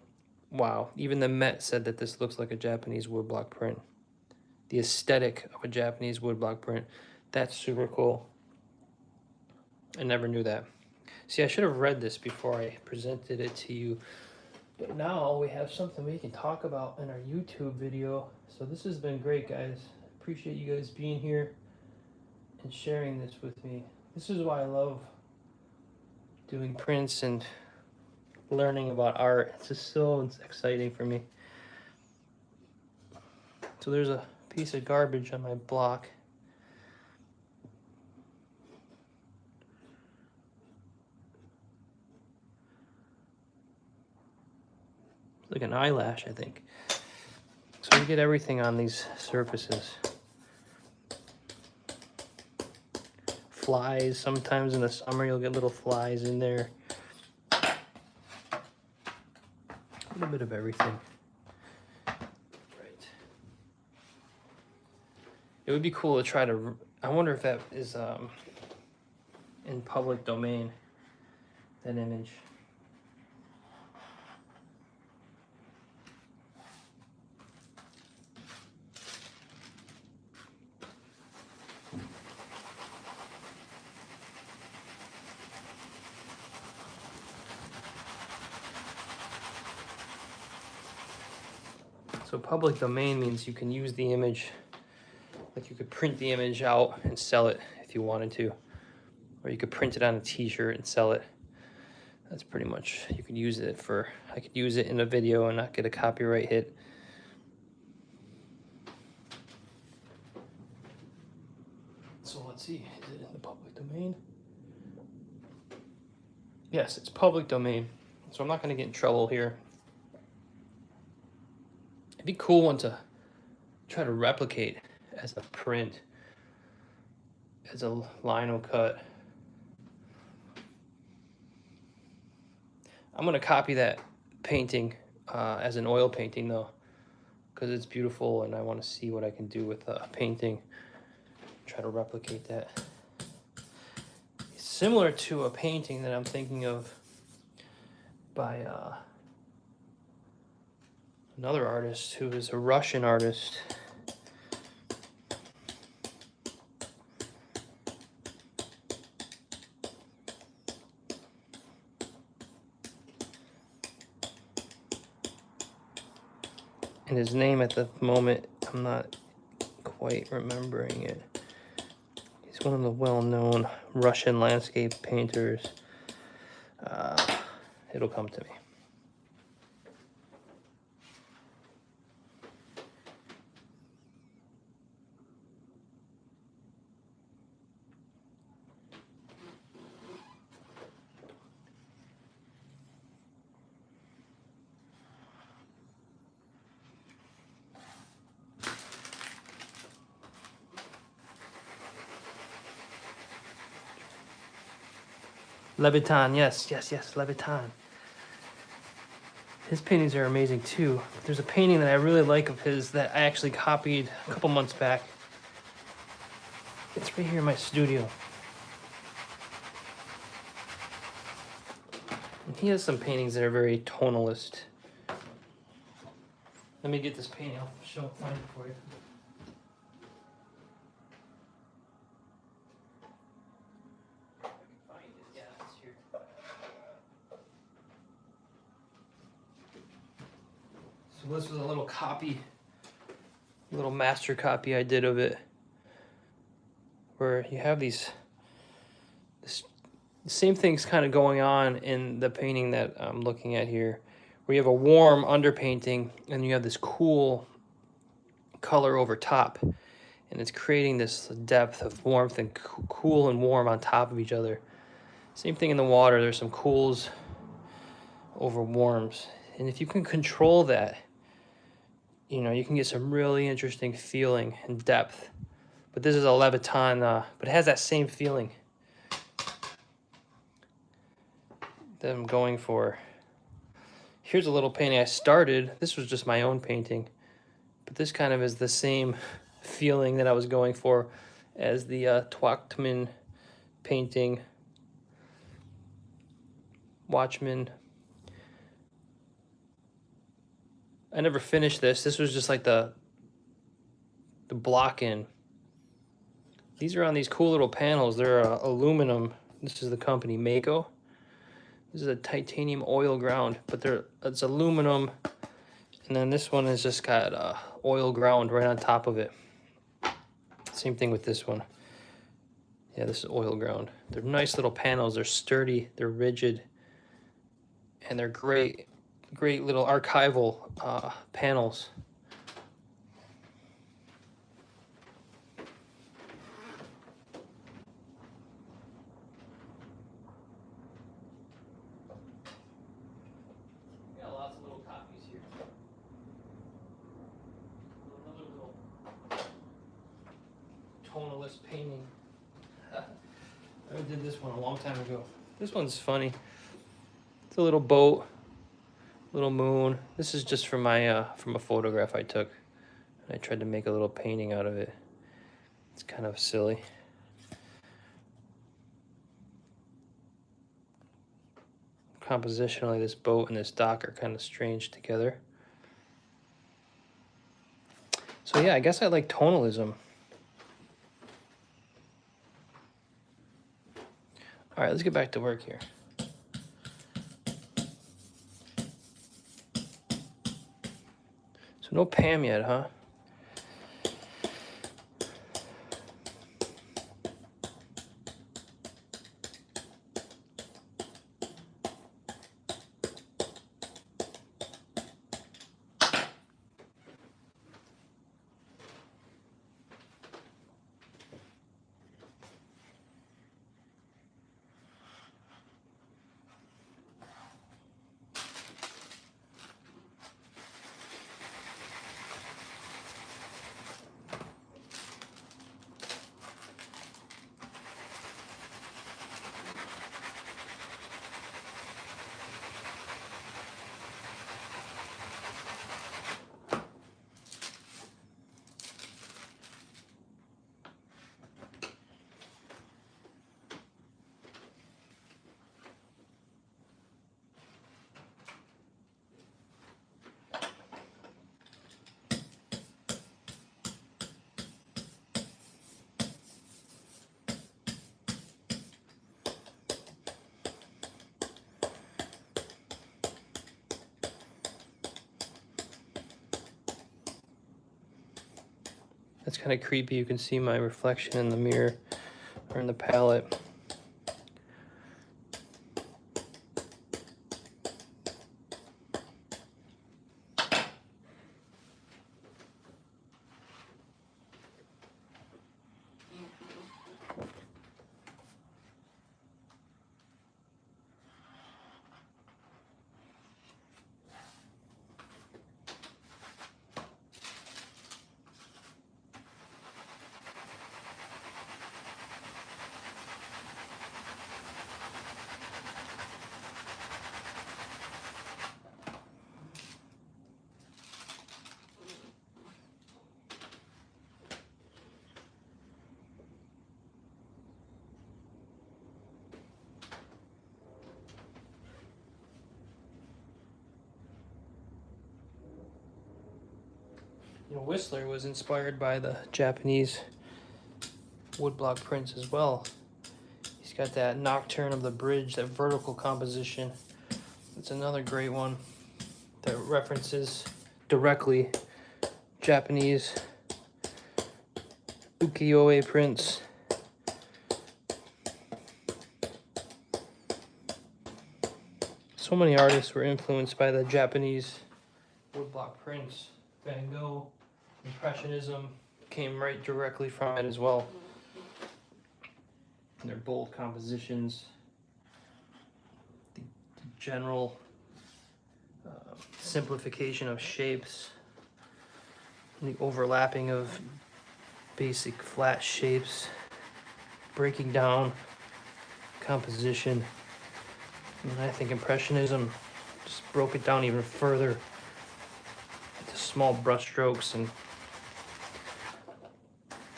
wow, even the Met said that this looks like a Japanese woodblock print. The aesthetic of a Japanese woodblock print. That's super cool. I never knew that. See, I should have read this before I presented it to you. But now we have something we can talk about in our YouTube video. So this has been great, guys. Appreciate you guys being here and sharing this with me. This is why I love doing prints and learning about art. It's just so exciting for me. So there's a piece of garbage on my block. Like an eyelash, I think. So we get everything on these surfaces. Flies, sometimes in the summer you'll get little flies in there. A little bit of everything. Right. It would be cool to try to, I wonder if that is in public domain. that image. So public domain means you can use the image, like you could print the image out and sell it if you wanted to, or you could print it on a t-shirt and sell it. That's pretty much, you could use it for, I could use it in a video and not get a copyright hit. So let's see, is it in the public domain? Yes, it's public domain. So I'm not gonna get in trouble here. It'd be a cool one to try to replicate as a print, as a lino cut. I'm gonna copy that painting as an oil painting though, because it's beautiful and I want to see what I can do with a painting. Try to replicate that. It's similar to a painting that I'm thinking of by another artist who is a Russian artist. And his name at the moment, I'm not quite remembering it. He's one of the well-known Russian landscape painters. It'll come to me. Levitan, yes, Levitan. His paintings are amazing too. There's a painting that I really like of his that I actually copied a couple months back. It's right here in my studio. And he has some paintings that are very tonalist. Let me get this painting, I'll find it for you. So this was a little copy, little master copy I did of it, where you have the same things kind of going on in the painting that I'm looking at here, where you have a warm underpainting and you have this cool color over top, and it's creating this depth of warmth and cool and warm on top of each other. Same thing in the water, there's some cools over warms, and if you can control that, you know, you can get some really interesting feeling and depth. But this is a Levitan, but it has that same feeling that I'm going for. Here's a little painting I started. This was just my own painting, but this kind of is the same feeling that I was going for as the Twachtman painting, Watchman. I never finished this. This was just like the block in. These are on these cool little panels. They're aluminum. This is the company Mako. This is a titanium oil ground, but it's aluminum. And then this one has just got oil ground right on top of it. Same thing with this one. Yeah, this is oil ground. They're nice little panels. They're sturdy. They're rigid. And they're great little archival panels. Got lots of little copies here. Another little tonalist painting. I did this one a long time ago. This one's funny. It's a little boat, little moon. This is just from my from a photograph I took. I tried to make a little painting out of it. It's kind of silly. compositionally, this boat and this dock are kind of strange together. So yeah, I guess I like tonalism. All right, let's get back to work here. So no Pam yet, huh? That's kind of creepy. You can see my reflection in the mirror or in the palette. You know, Whistler was inspired by the Japanese woodblock prints as well. He's got that nocturne of the bridge, that vertical composition. It's another great one that references directly Japanese ukiyo-e prints. So many artists were influenced by the Japanese woodblock prints. Van Gogh, Impressionism came right directly from it as well. And their bold compositions, the general simplification of shapes, the overlapping of basic flat shapes, breaking down composition. And I think Impressionism just broke it down even further into small brush strokes and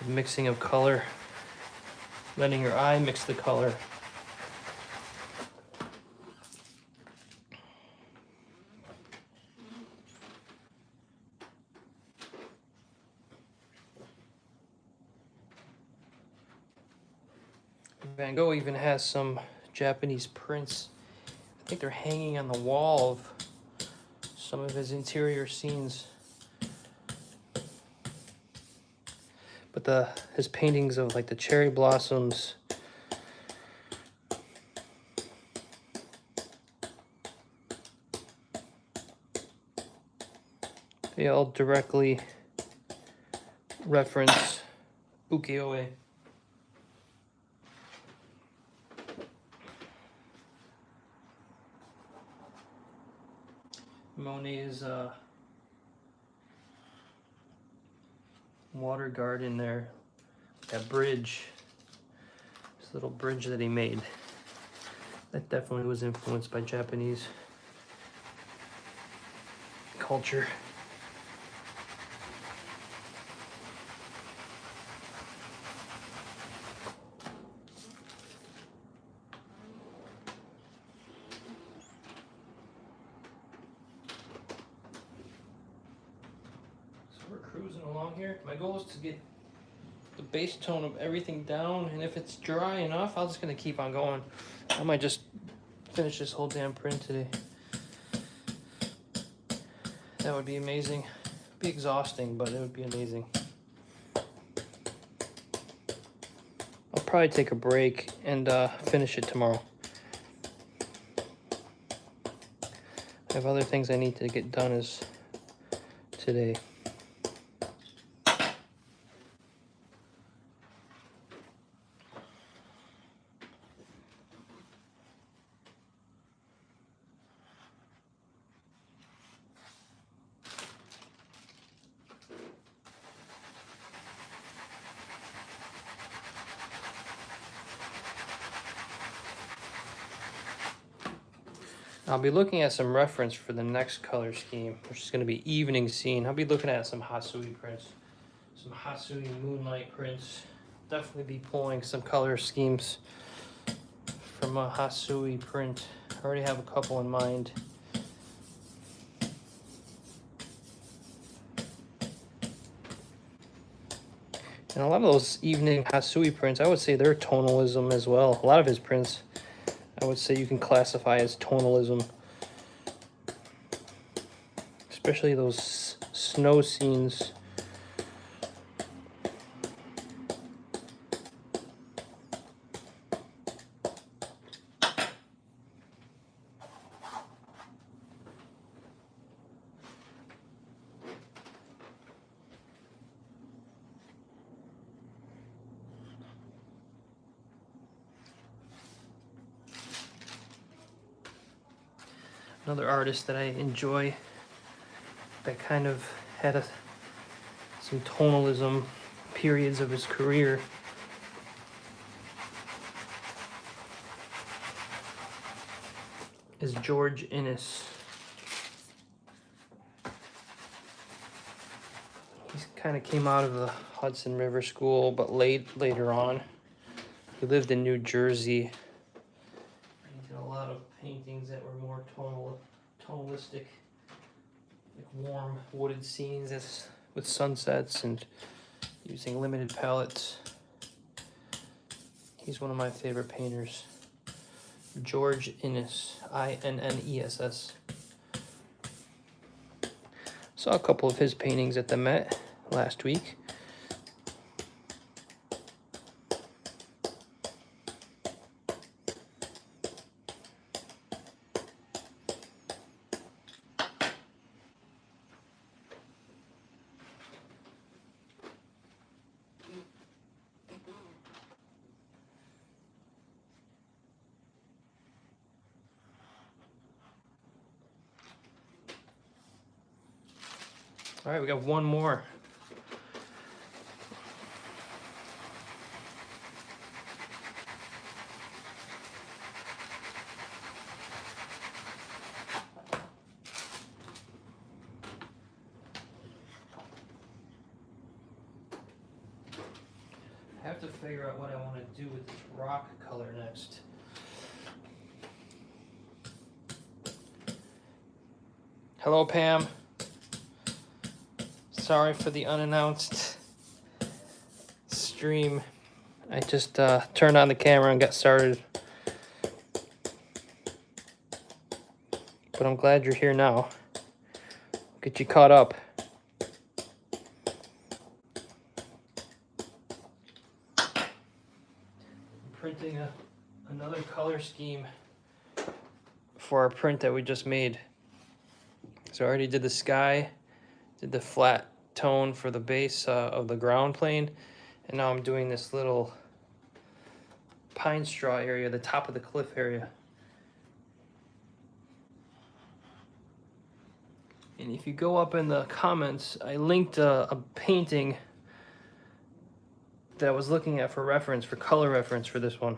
the mixing of color, letting your eye mix the color. Van Gogh even has some Japanese prints. I think they're hanging on the wall of some of his interior scenes. But his paintings of like the cherry blossoms, they all directly reference ukiyo-e. Monet's water garden there, that bridge, this little bridge that he made, that definitely was influenced by Japanese culture. along here. My goal is to get the base tone of everything down, and if it's dry enough, I'm just gonna keep on going. I might just finish this whole damn print today. That would be amazing. It'd be exhausting, but it would be amazing. I'll probably take a break and finish it tomorrow. I have other things I need to get done today. I'll be looking at some reference for the next color scheme, which is going to be evening scene. I'll be looking at some Hasui prints, some Hasui moonlight prints. Definitely be pulling some color schemes from a Hasui print. I already have a couple in mind. And a lot of those evening Hasui prints, I would say they're tonalism as well. A lot of his prints, I would say you can classify as tonalism. Especially those snow scenes. Another artist that I enjoy that kind of had some tonalism periods of his career is George Innes. He kind of came out of the Hudson River School, but later on. He lived in New Jersey. He did a lot of paintings that were more tonalistic, like warm wooded scenes with sunsets and using limited palettes. He's one of my favorite painters. George Innes, I-N-N-E-S-S. Saw a couple of his paintings at the Met last week. All right, we got one more. I have to figure out what I want to do with this rock color next. Hello, Pam. Sorry for the unannounced stream. I just turned on the camera and got started. But I'm glad you're here now. Get you caught up. I'm printing another color scheme for our print that we just made. So I already did the sky, did the flat tone for the base of the ground plane, and now I'm doing this little pine straw area, the top of the cliff area. And if you go up in the comments, I linked a painting that I was looking at for reference, for color reference for this one.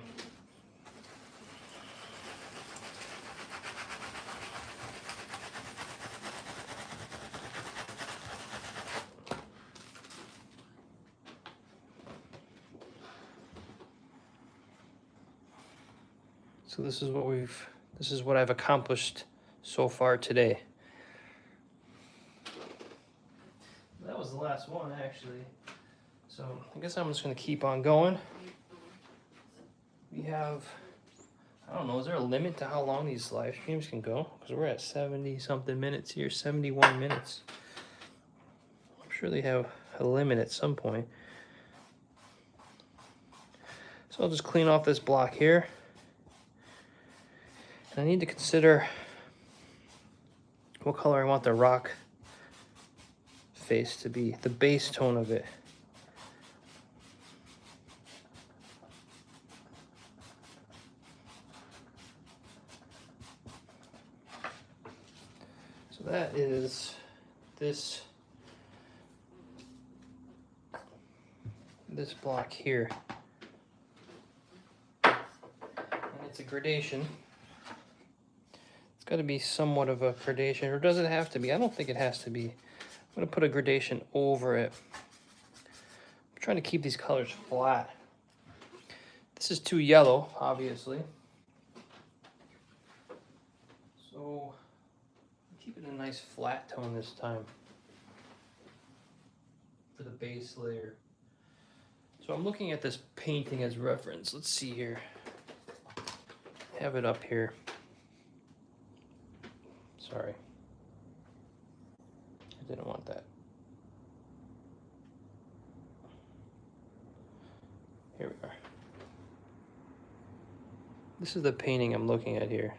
So this is what I've accomplished so far today. That was last one actually. So I guess I'm just gonna keep on going. We have, I don't know, is there a limit to how long these live streams can go? Because we're at 70 something minutes here, 71 minutes. I'm sure they have a limit at some point. So I'll just clean off this block here. And I need to consider what color I want the rock face to be, the base tone of it. So that is this block here. And it's a gradation. It's got to be somewhat of a gradation, or does it have to be? I don't think it has to be. I'm going to put a gradation over it. I'm trying to keep these colors flat. This is too yellow, obviously. So keep it a nice flat tone this time for the base layer. So I'm looking at this painting as reference. Let's see here. Have it up here. Sorry. I didn't want that. Here we are. This is the painting I'm looking at here.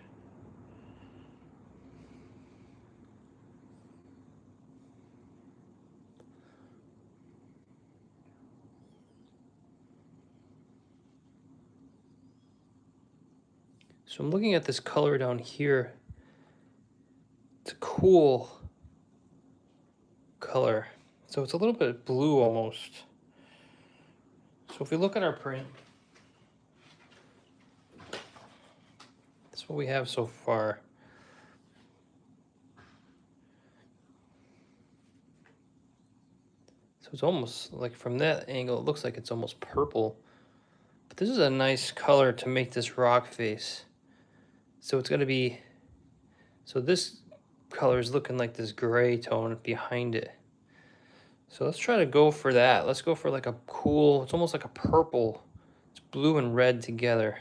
So I'm looking at this color down here. It's a cool color. So it's a little bit blue almost. So if we look at our print, that's what we have so far. So it's almost like from that angle, it looks like it's almost purple. But this is a nice color to make this rock face. So it's going to be, so this color is looking like this gray tone behind it. So let's try to go for that. Let's go for like a cool, it's almost like a purple. It's blue and red together.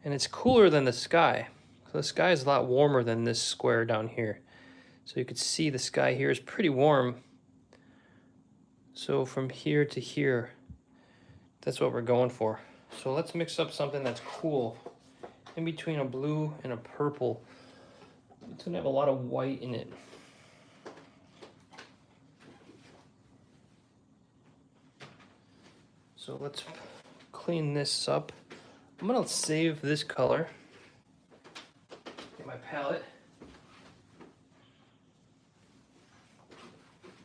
And it's cooler than the sky. So the sky is a lot warmer than this square down here. So you could see the sky here is pretty warm. So from here to here, that's what we're going for. So let's mix up something that's cool. In between a blue and a purple. It's gonna have a lot of white in it. So let's clean this up. I'm gonna save this color. Get my palette.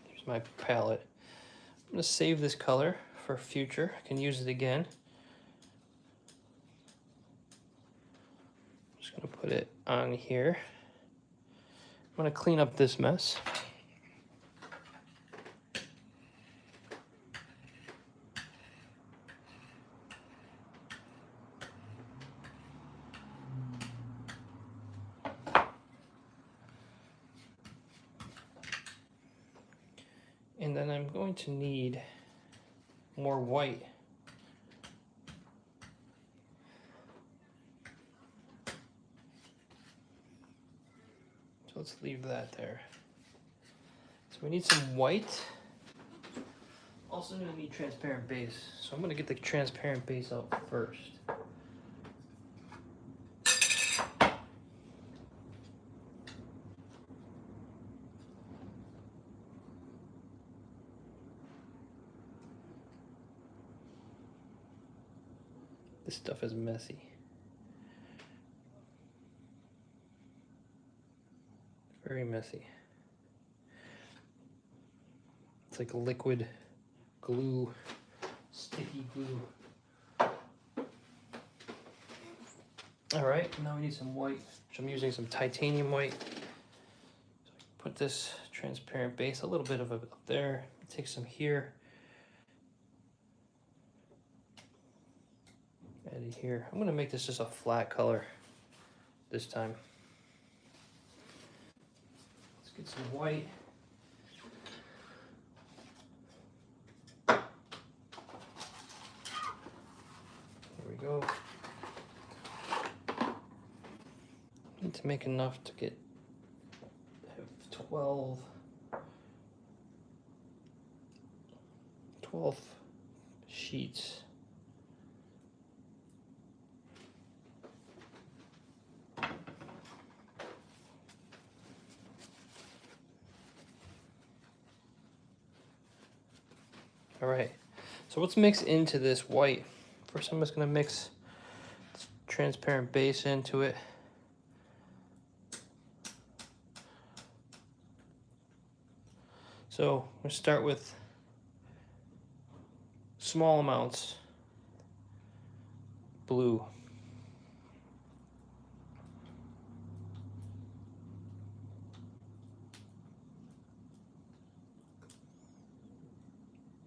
Here's my palette. I'm gonna save this color for future. I can use it again. Just gonna put it on here. I'm gonna clean up this mess. And then I'm going to need more white. So let's leave that there. So we need some white. Also gonna need transparent base. So I'm gonna get the transparent base out first. This stuff is messy. Very messy. It's like liquid glue, sticky glue. All right, now we need some white, which I'm using some titanium white. So I can put this transparent base, a little bit of it up there. Take some here. Add it here. I'm gonna make this just a flat color this time. Get some white. There we go. Need to make enough to get 12 sheets. All right, so let's mix into this white. First, I'm just gonna mix this transparent base into it. So I'm gonna start with small amounts blue.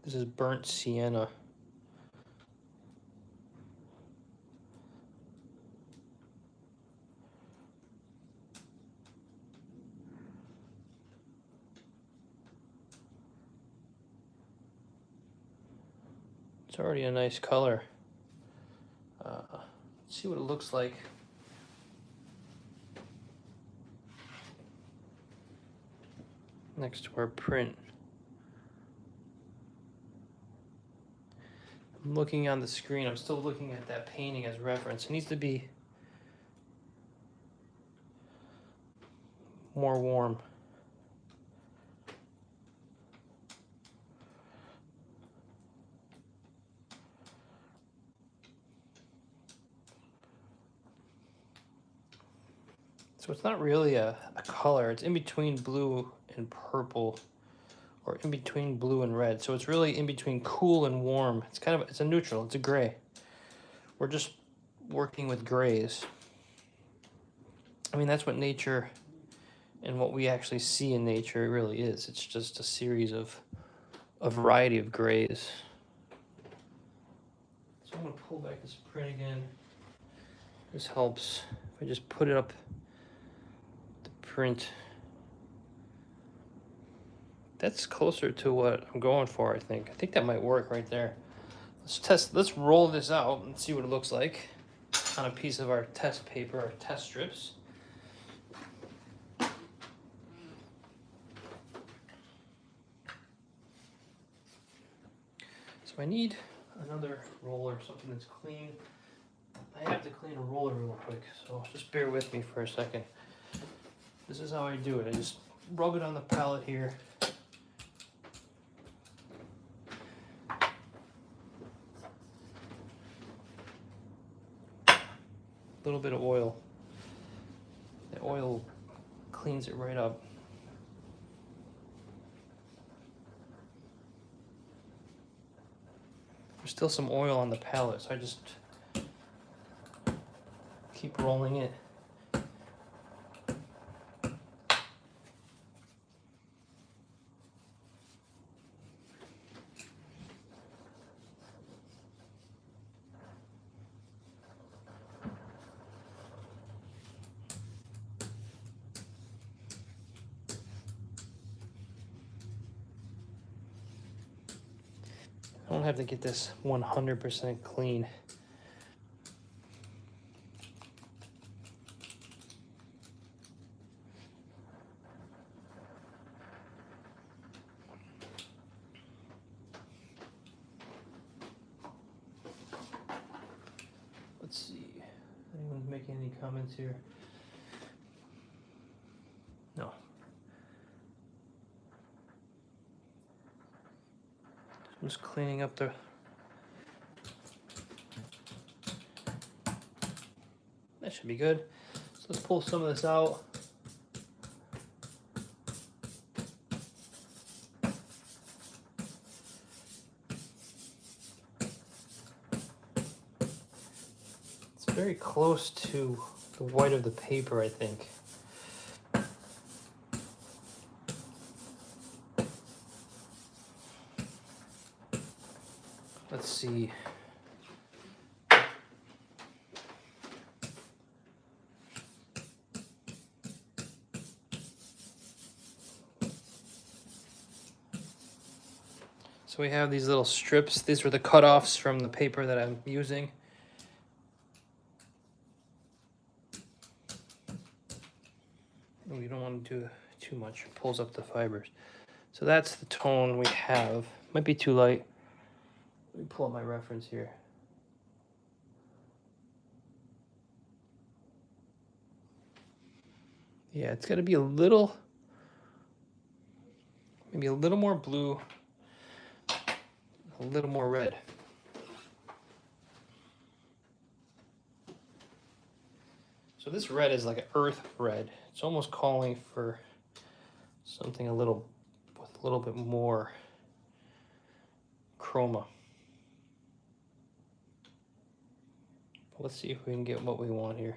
This is burnt sienna. It's already a nice color. Let's see what it looks like. Next to our print. I'm looking on the screen, I'm still looking at that painting as reference. It needs to be more warm. So it's not really a color, it's in between blue and purple, or in between blue and red. So it's really in between cool and warm. It's kind of, it's a neutral, it's a gray. We're just working with grays. I mean, that's what nature and what we actually see in nature really is. It's just a series of a variety of grays. So I'm gonna pull back this print again. This helps if I just put it up the print. That's closer to what I'm going for, I think. I think that might work right there. Let's roll this out and see what it looks like on a piece of our test paper, our test strips. So I need another roller, something that's clean. I have to clean a roller real quick, so just bear with me for a second. This is how I do it. I just rub it on the palette here. A little bit of oil. The oil cleans it right up. There's still some oil on the palette, so I just keep rolling it. I don't have to get this 100% clean. Let's see. Anyone making any comments here? No. I'm just cleaning up the... That should be good. So let's pull some of this out. It's very close to the white of the paper, I think. Let's see. So we have these little strips. These are the cutoffs from the paper that I'm using. We don't want to do too much. It pulls up the fibers. So that's the tone we have. Might be too light. Let me pull up my reference here. Yeah, it's got to be a little, maybe a little more blue, a little more red. So this red is like an earth red. It's almost calling for something a little, with a little bit more chroma. Let's see if we can get what we want here.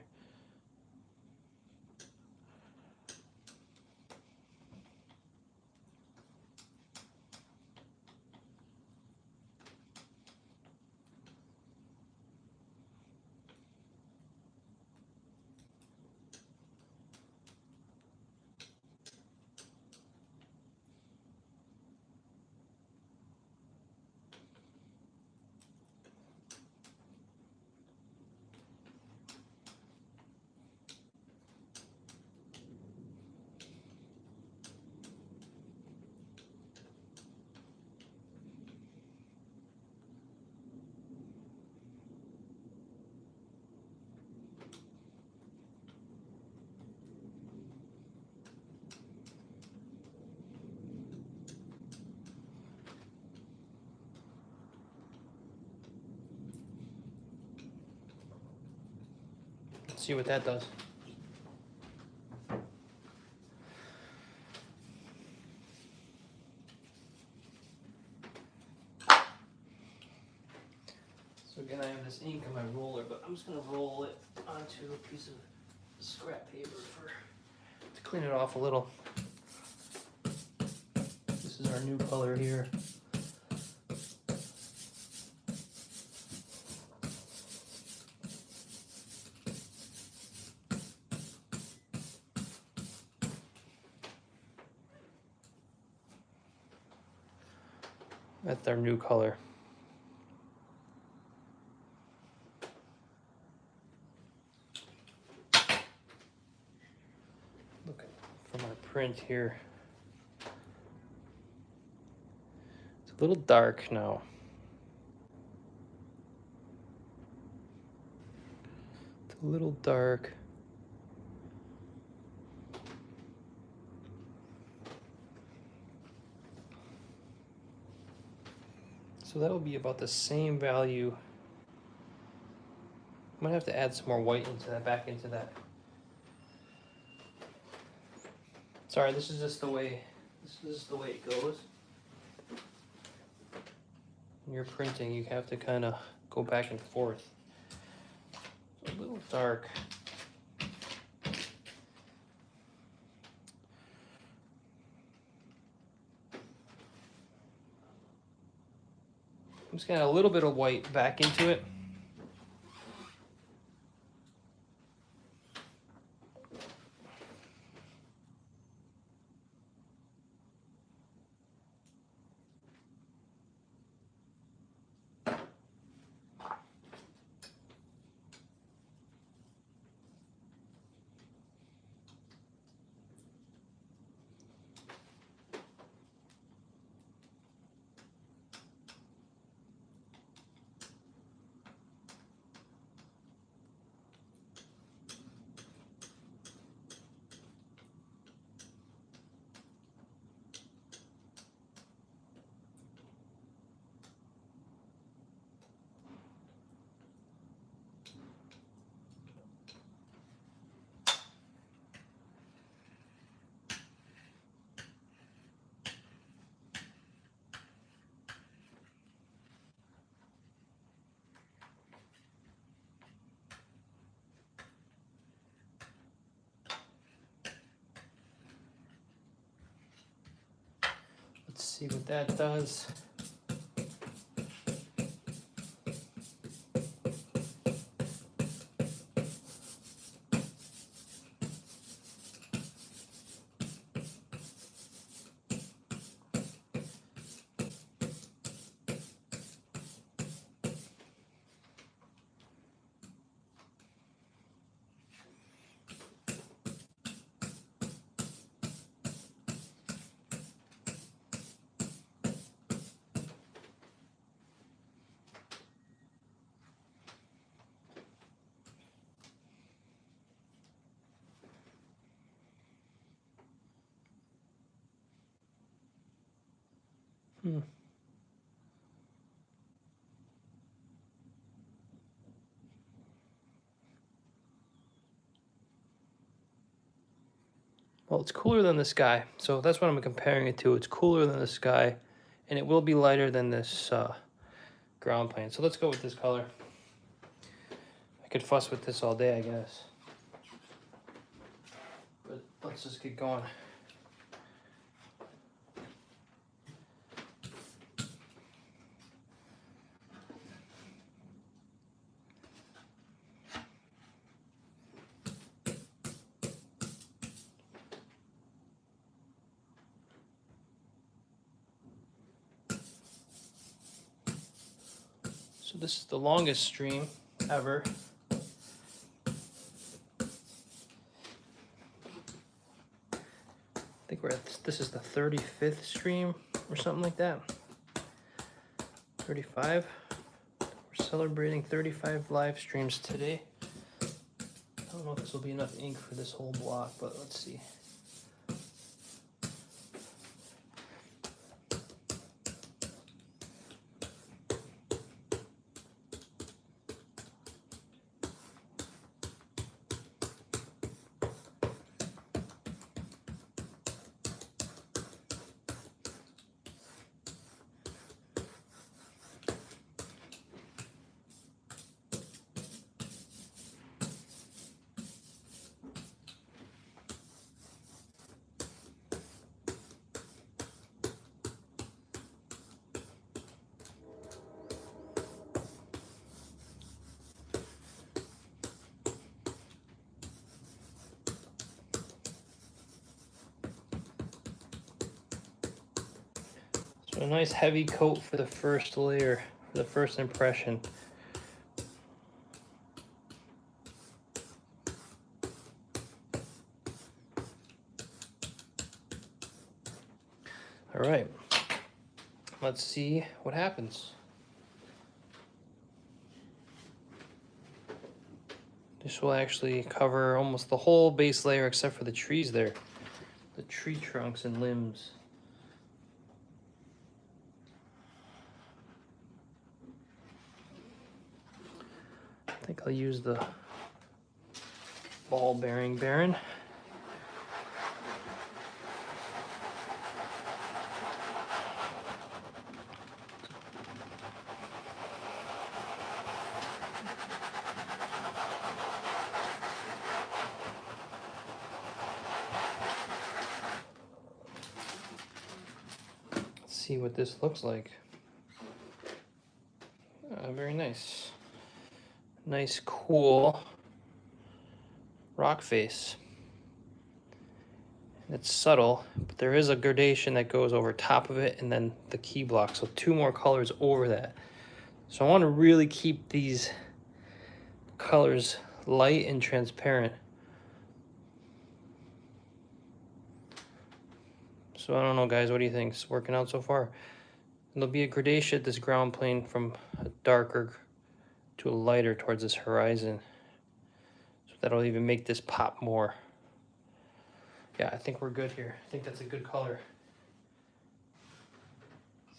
Let's see what that does. So again, I have this ink on my roller, but I'm just going to roll it onto a piece of scrap paper to clean it off a little. This is our new color here. That's our new color. Look from our print here. It's a little dark now. It's a little dark. So that will be about the same value. I might have to add some more white into that, back into that. Sorry, this is just the way it goes. When you're printing, you have to kind of go back and forth. It's a little dark. I'm just gonna add a little bit of white back into it. Let's see what that does. Well, it's cooler than the sky, so that's what I'm comparing it to. It's cooler than the sky, and it will be lighter than this ground plane. So let's go with this color. I could fuss with this all day, I guess. But let's just get going. So this is the longest stream ever. I think this is the 35th stream or something like that. 35. We're celebrating 35 live streams today. I don't know if this will be enough ink for this whole block, but let's see. So a nice heavy coat for the first layer, for the first impression. All right, let's see what happens. This will actually cover almost the whole base layer except for the trees there, the tree trunks and limbs. I think I'll use the ball bearing Baron. See what this looks like. Very nice. Nice, cool rock face. And it's subtle, but there is a gradation that goes over top of it and then the key block. So 2 more colors over that. So I want to really keep these colors light and transparent. So I don't know, guys, what do you think? It's working out so far? And there'll be a gradation at this ground plane from a darker to a lighter towards this horizon. So that'll even make this pop more. Yeah, I think we're good here. I think that's a good color.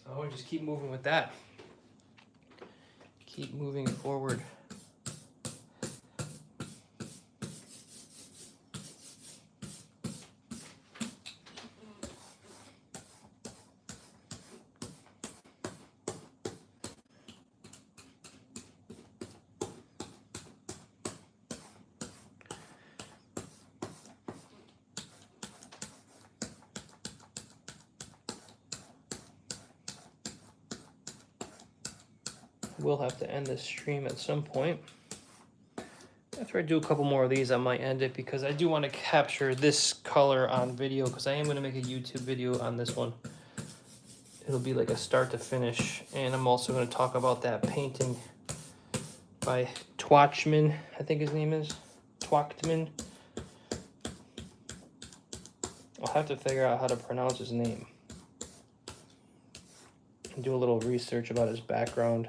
So I'll just keep moving with that. Keep moving forward. We'll have to end this stream at some point. After I do a couple more of these, I might end it because I do want to capture this color on video because I am going to make a YouTube video on this one. It'll be like a start to finish, and I'm also going to talk about that painting by Twachman, I think his name is. Twachtman. I'll have to figure out how to pronounce his name and do a little research about his background.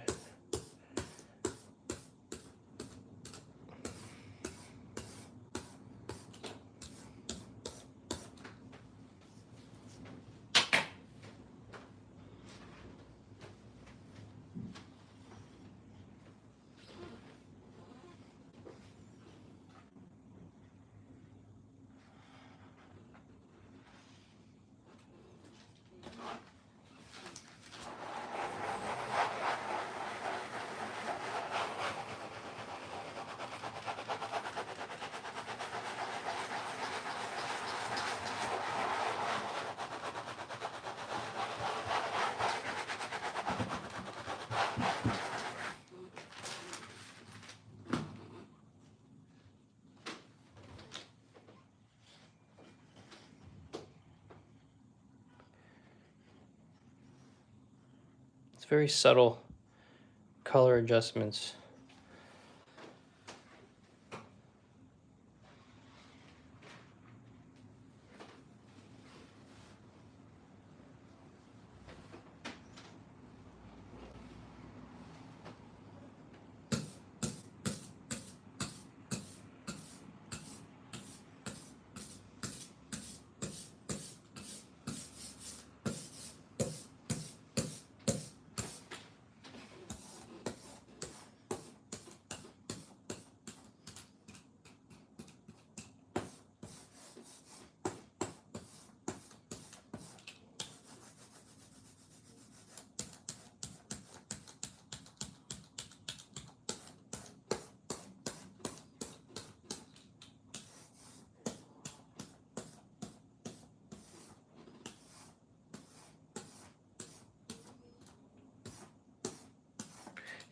It's very subtle color adjustments.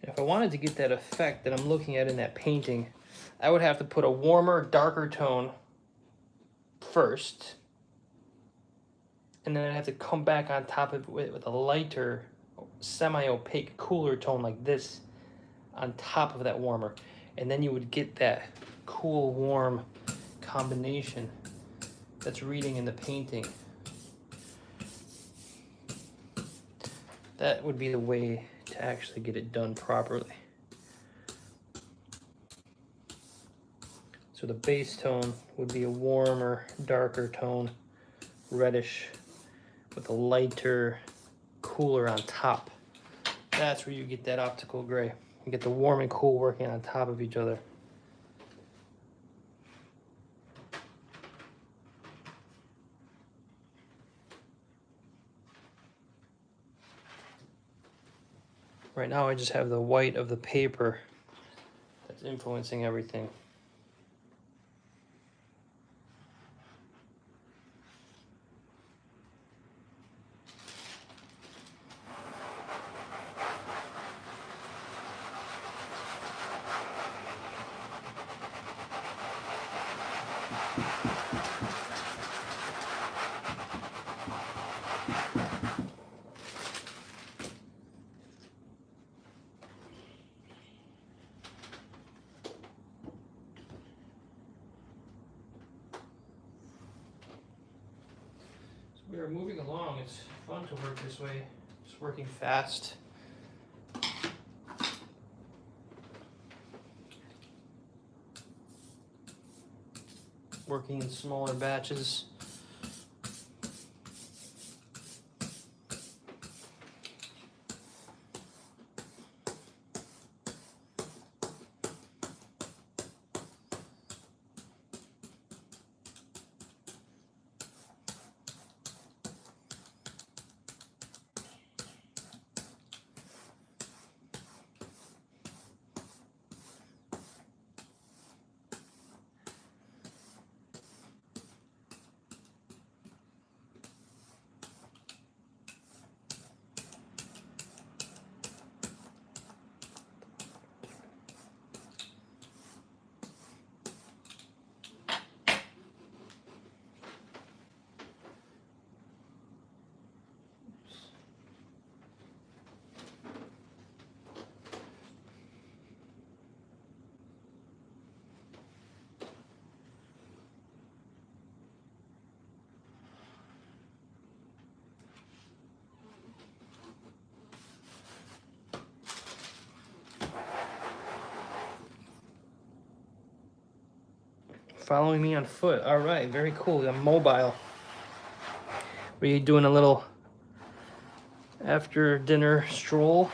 If I wanted to get that effect that I'm looking at in that painting, I would have to put a warmer, darker tone first, and then I'd have to come back on top of it with a lighter, semi-opaque, cooler tone like this on top of that warmer. And then you would get that cool, warm combination that's reading in the painting. That would be the way to actually get it done properly. So the base tone would be a warmer, darker tone, reddish, with a lighter, cooler on top. That's where you get that optical gray. You get the warm and cool working on top of each other. Right now I just have the white of the paper that's influencing everything. We are moving along. It's fun to work this way. Just working fast. Working in smaller batches. Following me on foot. All right, very cool. I'm mobile. Were you doing a little after dinner stroll?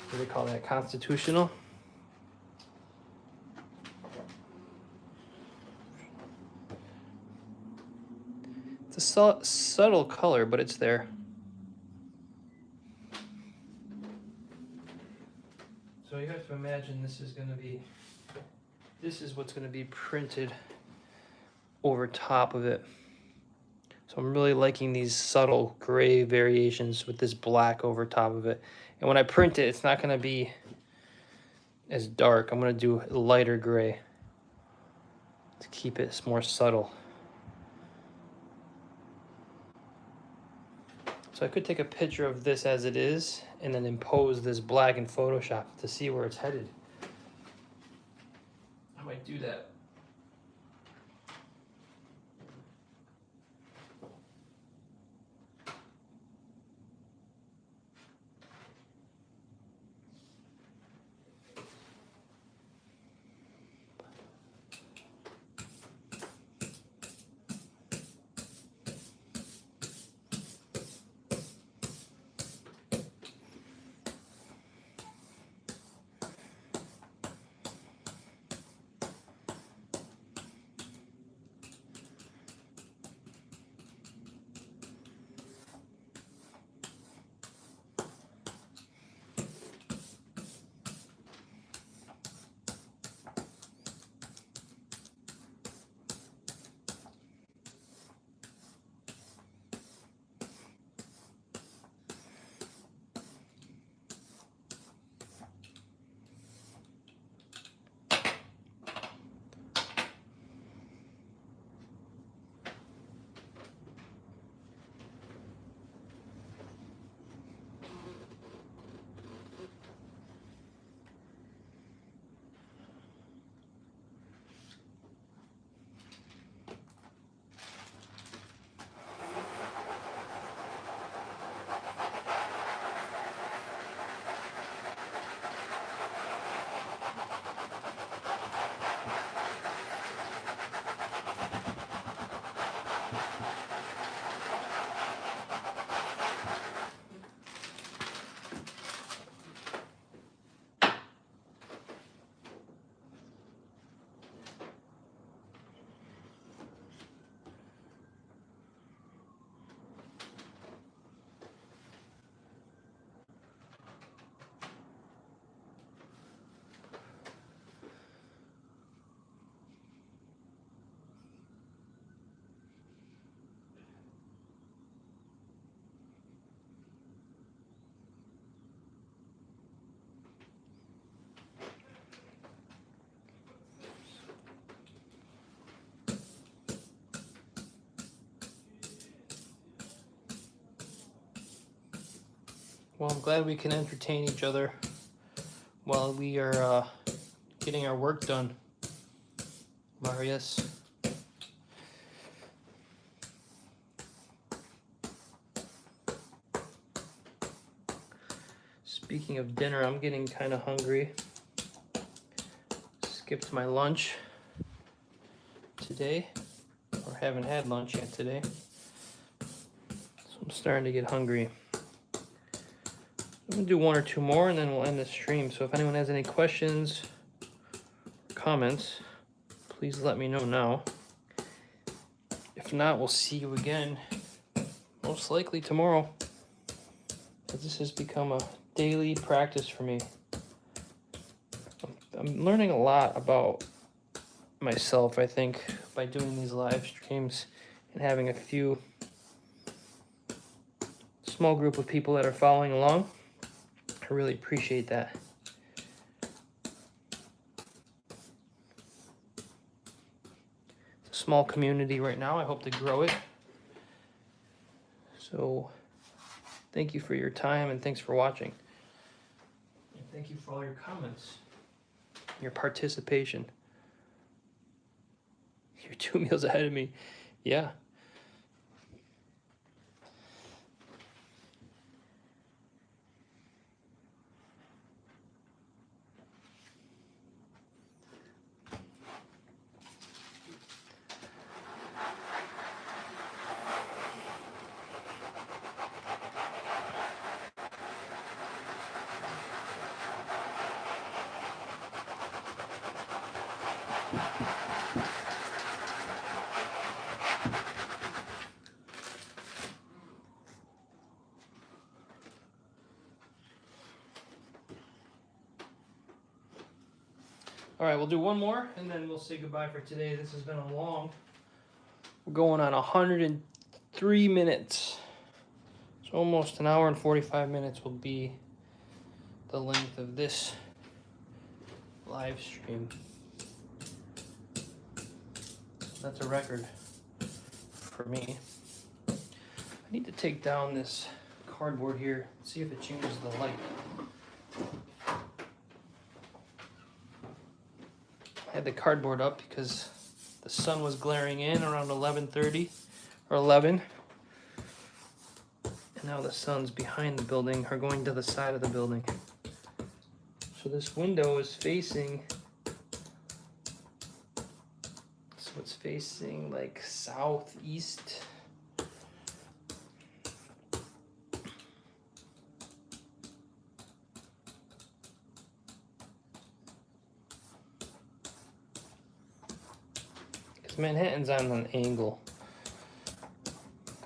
What do they call that? Constitutional? It's a subtle color, but it's there. So you have to imagine this is what's going to be printed over top of it. So I'm really liking these subtle gray variations with this black over top of it. And when I print it, it's not going to be as dark. I'm going to do lighter gray to keep it more subtle. So I could take a picture of this as it is and then impose this black in Photoshop to see where it's headed. I might do that. Well, I'm glad we can entertain each other while we are getting our work done, Marius. Speaking of dinner, I'm getting kind of hungry. Skipped my lunch today, or haven't had lunch yet today. So I'm starting to get hungry. I'm gonna do one or two more and then we'll end the stream. So if anyone has any questions, comments, please let me know now. If not, we'll see you again, most likely tomorrow. This has become a daily practice for me. I'm learning a lot about myself, I think, by doing these live streams and having a few small group of people that are following along. I really appreciate that. It's a small community right now. I hope to grow it. So thank you for your time and thanks for watching. And thank you for all your comments, your participation. You're 2 meals ahead of me. Yeah. All right, we'll do one more and then we'll say goodbye for today. This has been a long, we're going on 3 minutes. So almost an hour and 45 minutes will be the length of this live stream. That's a record for me. I need to take down this cardboard here, see if it changes the light. I had the cardboard up because the sun was glaring in around 11:30 or 11. And now the sun's behind the building or going to the side of the building. So this window is facing, so it's facing like southeast. Because Manhattan's on an angle,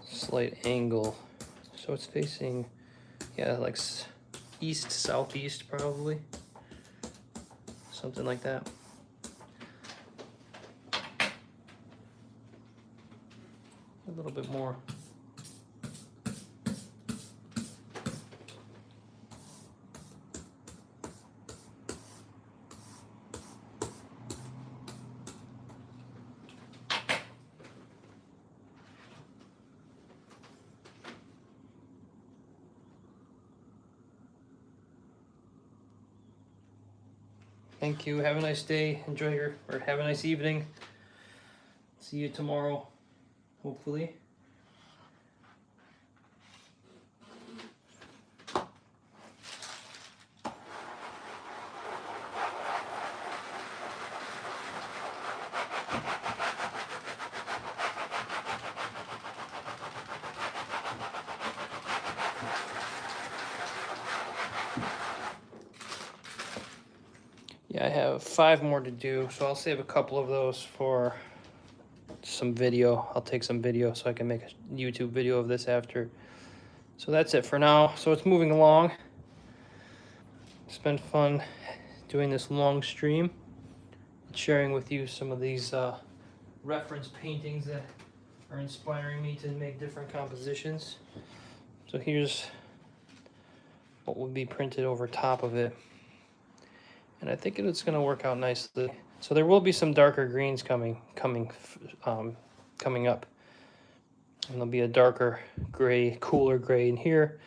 slight angle. So it's facing, yeah, like east, southeast probably. Something like that. A little bit more. Thank you. Have a nice day. Enjoy your, or have a nice evening. See you tomorrow, hopefully. Yeah, I have 5 more to do, so I'll save a couple of those for some video. I'll take some video so I can make a YouTube video of this after. So that's it for now. So it's moving along. It's been fun doing this long stream, sharing with you some of these reference paintings that are inspiring me to make different compositions. So here's what will be printed over top of it. And I think it's going to work out nicely. So there will be some darker greens coming up. And there'll be a darker gray, cooler gray in here.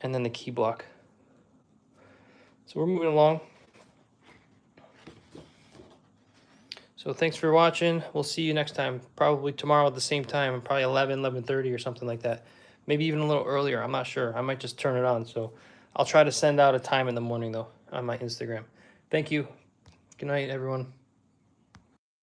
And then the key block. So we're moving along. So thanks for watching. We'll see you next time. Probably tomorrow at the same time. Probably 11:30 or something like that. Maybe even a little earlier. I'm not sure. I might just turn it on. So I'll try to send out a time in the morning though on my Instagram. Thank you. Good night, everyone.